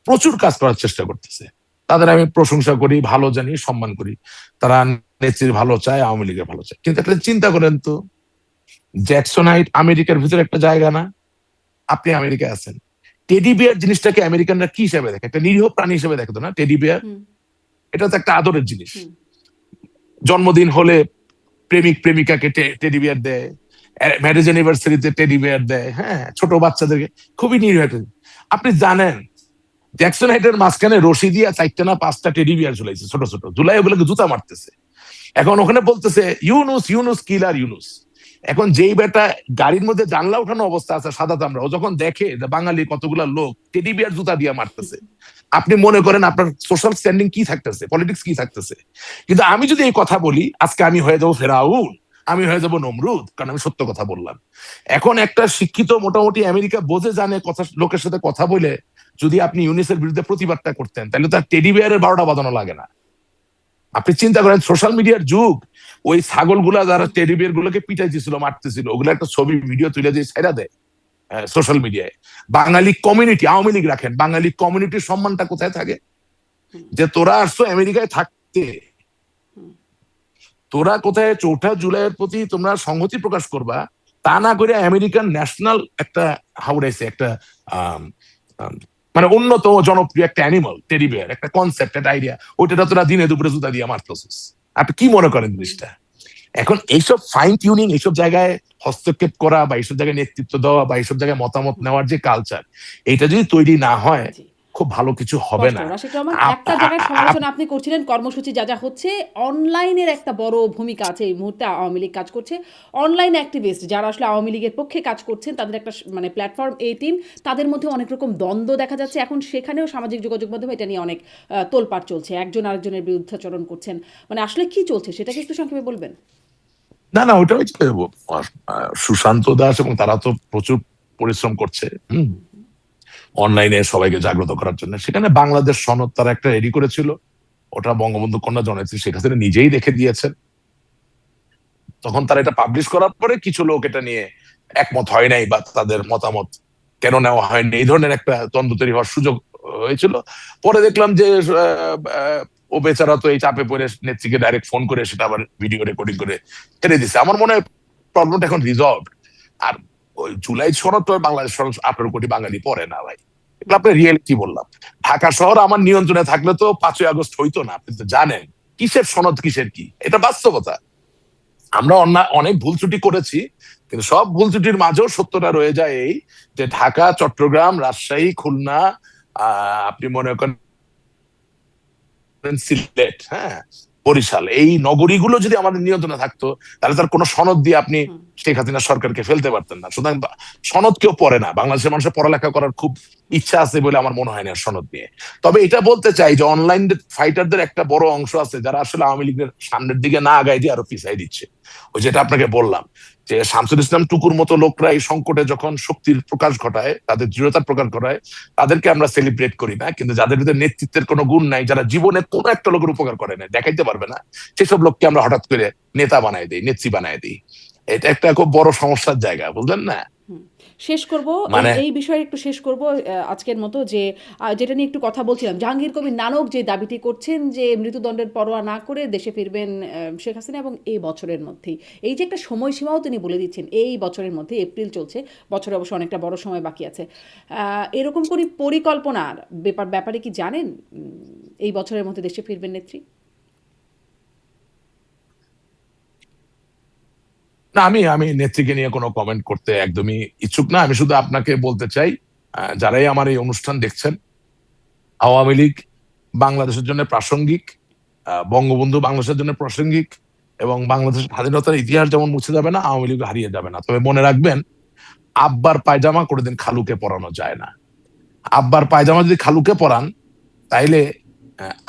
প্রচুর কাজ করার চেষ্টা করতেছে, তাদের আমি প্রশংসা করি, ভালো জানি, সম্মান করি, তারা নেত্রীর ভালো চায়, আওয়ামী লীগের ভালো চায়, কিন্তু একটা চিন্তা করেন তো, জ্যাকসনাইট আমেরিকার ভিতরে একটা জায়গা না? আপনি আমেরিকায় আছেন, টেডি বিয়ার জিনিসটাকে আমেরিকানরা কি হিসেবে দেখে? একটা নিরীহ প্রাণী হিসেবে দেখে তো না টেডি বিয়ার? এটা তো একটা আদরের জিনিস। জন্মদিন হলে প্রেমিক প্রেমিকাকে টেডি বিয়ার দেয়, ম্যারেজ অ্যানিভার্সারিতে টেডি বিয়ার দেয়, হ্যাঁ, ছোট বাচ্চাদেরকে, খুবই নিরীহ একটা জিনিস। আপনি জানেন জ্যাকসন হাইটের মাঝখানে রশি দিয়া 4টা না 5টা টেডি বিয়ার ঝুলাইছে, ছোট ছোট ঝুলাই, ওগুলোকে জুতা মারতেছে। এখন ওখানে বলতেছে ইউনুস ইউনুস কিলার ইউনুস। এখন যেই বেটা গাড়ির মধ্যে জানলা উঠানো অবস্থা আছে সাদা চামড়া, ও যখন দেখে যে বাঙালি কতগুলা লোক টেডি বিয়ার জুতা দিয়ে মারতেছে, আপনি মনে করেন আপনার সোশ্যাল স্ট্যান্ডিং কি থাকতেছে, পলিটিক্স কি থাকতেছে? কিন্তু আমি যদি এই কথা বলি, আজকে আমি হয়ে যাবো ফেরাউন, আমি হয়ে যাবো নমরুদ, কারণ আমি সত্য কথা বললাম। এখন একটা শিক্ষিত মোটামুটি আমেরিকা বোঝে জানে কথা লোকের সাথে কথা বলে যদি আপনি ইউনিসের বিরুদ্ধে প্রতিবাদটা করতেন, তাহলে তার টেডি বিয়ারের 12টা বাজানো লাগে না। আপনি চিন্তা করেন সোশ্যাল মিডিয়ার যুগ, ওই ছাগলগুলা যারা টেডি বিয়ার গুলোকে পিটাইতেছিল, মারতেছিল, ওগুলো একটা ছবি ভিডিও তুলে দিয়ে ছেড়া দেয় সোশ্যাল মিডিয়ায়। বাঙালি কমিউনিটি, আওয়ামী লীগ রাখেন, বাঙালি কমিউনিটির সম্মানটা কোথায় থাকে? যে তোরা আসছো আমেরিকায় থাকতে, তোরা কোথায় 4ঠা জুলাইয়ের প্রতি তোমরা সংহতি প্রকাশ করবা, তা না করে আমেরিকান ন্যাশনাল একটা হাউড়াইছে একটা আম, আম, মানে অন্যতম জনপ্রিয় একটা অ্যানিমাল টেডি বিয়ার, একটা কনসেপ্ট, একটা আইডিয়া, ওইটা তোরা দিনে দুপুরে জুতা দিয়ে মারতেছিস। আপনি কি মনে করেন জিনিসটা? এখন এইসব ফাইন টিউনিং, এইসব জায়গায় হস্তক্ষেপ করা বা এইসব জায়গায় নেতৃত্ব দেওয়া বা এইসব জায়গায় মতামত নেওয়ার যে কালচার, এটা যদি তৈরি না হয়, খুব ভালো কিছু হবে স্পষ্ট না। রাশিদ রহমান, একটা জায়গায় সমালোচনা আপনি করছিলেন কর্মসূচি যা যা হচ্ছে, অনলাইনের একটা বড় ভূমিকা আছে এই মুহূর্তে। আওয়ামী লীগ কাজ করছে, অনলাইন অ্যাক্টিভিস্ট যারা আসলে আওয়ামী লীগের পক্ষে কাজ করছেন, তাদের একটা মানে প্ল্যাটফর্ম এই টিম, তাদের মধ্যে অনেক রকম দ্বন্দ্ব দেখা যাচ্ছে এখন। সেখানেও সামাজিক যোগাযোগ মাধ্যমে এটা নিয়ে অনেক তোলপাড় চলছে, একজন আরেকজনের বিরুদ্ধাচরণ করছেন, মানে আসলে কি চলছে সেটাকে একটু সংক্ষেপে বলবেন? না না, ওটা ওই যে, সুশান্ত দাস এবং তারা তো প্রচুর পরিশ্রম করছে অনলাইনে সবাইকে জাগ্রত করার জন্য। সেখানে বাংলাদেশ সনদ তারা একটা রেডি করেছিল, ওটা বঙ্গবন্ধু কন্যা জননেত্রী শেখ হাসিনা নিজেই রেখে দিয়েছেন। তখন তারা এটা পাবলিশ করার পরে কিছু লোক এটা নিয়ে একমত হয় নাই, বা তাদের মতামত কেন নেওয়া হয়নি, এই ধরনের একটা দ্বন্দ্ব তৈরি হওয়ার সুযোগ হয়েছিল। পরে দেখলাম যে ও বেচারা তো এই চাপে পড়ে নেত্রীকে ডাইরেক্ট ফোন করে সেটা আবার ভিডিও রেকর্ডিং করে ছেড়ে দিছে। আমার মনে হয় প্রবলেমটা এখন রিজলভ। আর ওই জুলাই সনদ তো আর বাংলাদেশ সনদ 18 কোটি বাঙালি পড়ে না ভাই। এগুলো আপনি রিয়েলিটি বললাম। ঢাকা শহর আমার নিয়ন্ত্রণে থাকলে তো 5ই আগস্ট হইতো না। আপনি তো জানেন কিসের সনদ কিসের কি, এটা বাস্তবতা। আমরা অনেক ভুল ত্রুটি করেছি, কিন্তু সব ভুল ত্রুটির মাঝেও সত্যটা রয়ে যায় এই যে ঢাকা, চট্টগ্রাম, রাজশাহী, খুলনা, আপনি মনে করেন সিলেট, হ্যাঁ, বরিশাল, এই নগরীগুলো যদি আমাদের নিয়ন্ত্রণে থাকতো তাহলে তার কোনো সনদ দিয়ে আপনি হুম। শেখ হাসিনা সরকারকে ফেলতে পারতেন না। সুতরাং সনদ কেউ পড়ে না, বাংলাদেশের মানুষের পড়ালেখা করার খুব ইচ্ছা আছে বলে আমার মনে হয় না সনদ নিয়ে। তবে এটা বলতে চাই যে অনলাইন ফাইটারদের একটা বড় অংশ আছে যারা আসলে আওয়ামী লীগের সামনের দিকে না আগায় দিয়ে আরো পিছাই দিচ্ছে। ওই যেটা আপনাকে বললাম যে শামসুল ইসলাম টুকুর মতো লোকরা এই সংকটে যখন শক্তির প্রকাশ ঘটায়, তাদের দৃঢ়তার প্রকাশ ঘটায়, তাদেরকে আমরা সেলিব্রেট করি না। কিন্তু যাদের ভিতরে নেতৃত্বের কোনো গুণ নাই, যারা জীবনে কোনো একটা লোকের উপকার করে না, দেখাইতে পারবে না, সেসব লোককে আমরা হঠাৎ করে নেতা বানাই দিই, নেত্রী বানাই দিই। এটা একটা খুব বড় সমস্যার জায়গা, বুঝলেন না? হুম। শেষ করব মানে এই বিষয়ে একটু শেষ করব আজকের মতো যে যেটা নিয়ে একটু কথা বলছিলাম, জাহাঙ্গীর কবির নানক যে দাবিটি করছেন যে মৃত্যুদণ্ডের পরোয়া না করে দেশে ফিরবেন শেখ হাসিনা এবং এই বছরের মধ্যেই, এই যে একটা সময়সীমাও তিনি বলে দিচ্ছেন এই বছরের মধ্যে, এপ্রিল চলছে, বছরে অবশ্য অনেকটা বড় সময় বাকি আছে, এরকম কোনো পরিকল্পনার ব্যাপারে কি জানেন এই বছরের মধ্যে দেশে ফিরবেন নেত্রী? না, আমি আমি নেত্রীকে নিয়ে কোনো কমেন্ট করতে একদমই ইচ্ছুক না। আমি শুধু আপনাকে বলতে চাই, যারাই আমার এই অনুষ্ঠান দেখছেন, আওয়ামী লীগ বাংলাদেশের জন্য প্রাসঙ্গিক, বঙ্গবন্ধু বাংলাদেশের জন্য প্রাসঙ্গিক, এবং বাংলাদেশের স্বাধীনতার ইতিহাস যেমন মুছে যাবে না, আওয়ামী লীগ হারিয়ে যাবে না। তবে মনে রাখবেন, আব্বার পায়জামা কোনোদিন খালুকে পরানো যায় না। আব্বার পায়জামা যদি খালুকে পরান, তাইলে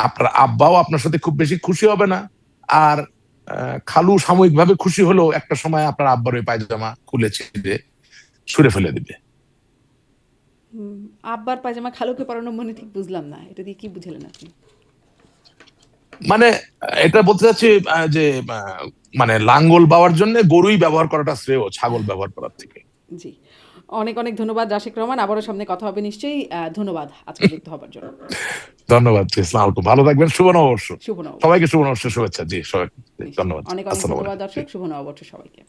আপনার আব্বাও আপনার সাথে খুব বেশি খুশি হবে না। আর খালু সাময়িকভাবে খুশি হলেও একটা সময় আপনার আব্বার ওই পায়জামা খুলে ছিঁড়ে ছুঁড়ে ফেলে দিবে। আব্বার পায়জামা খালুকে পরানো মানে ঠিক বুঝলাম না, এটা দিয়ে কি বুঝলেন আপনি? মানে এটা বলতে চাচ্ছি যে মানে লাঙ্গল বাওয়ার জন্য গরুই ব্যবহার করাটা শ্রেয় ছাগল ব্যবহার করার থেকে। জি, অনেক অনেক ধন্যবাদ রাশেক রহমান, আবারও সামনে কথা হবে নিশ্চয়ই। ধন্যবাদ আজকে যুক্ত হবার জন্য। ধন্যবাদ, ইসলাম আলাইকুম, ভালো থাকবেন, শুভ নববর্ষ। শুভ নববর্ষ। সবাইকে শুভ নববর্ষের শুভেচ্ছা। জি, সবাই নিশ্চয়ই, ধন্যবাদ। অনেক অনেক আসসালামু ধন্যবাদ আলাইকুম। জি। দর্শক, শুভ নববর্ষ সবাইকে।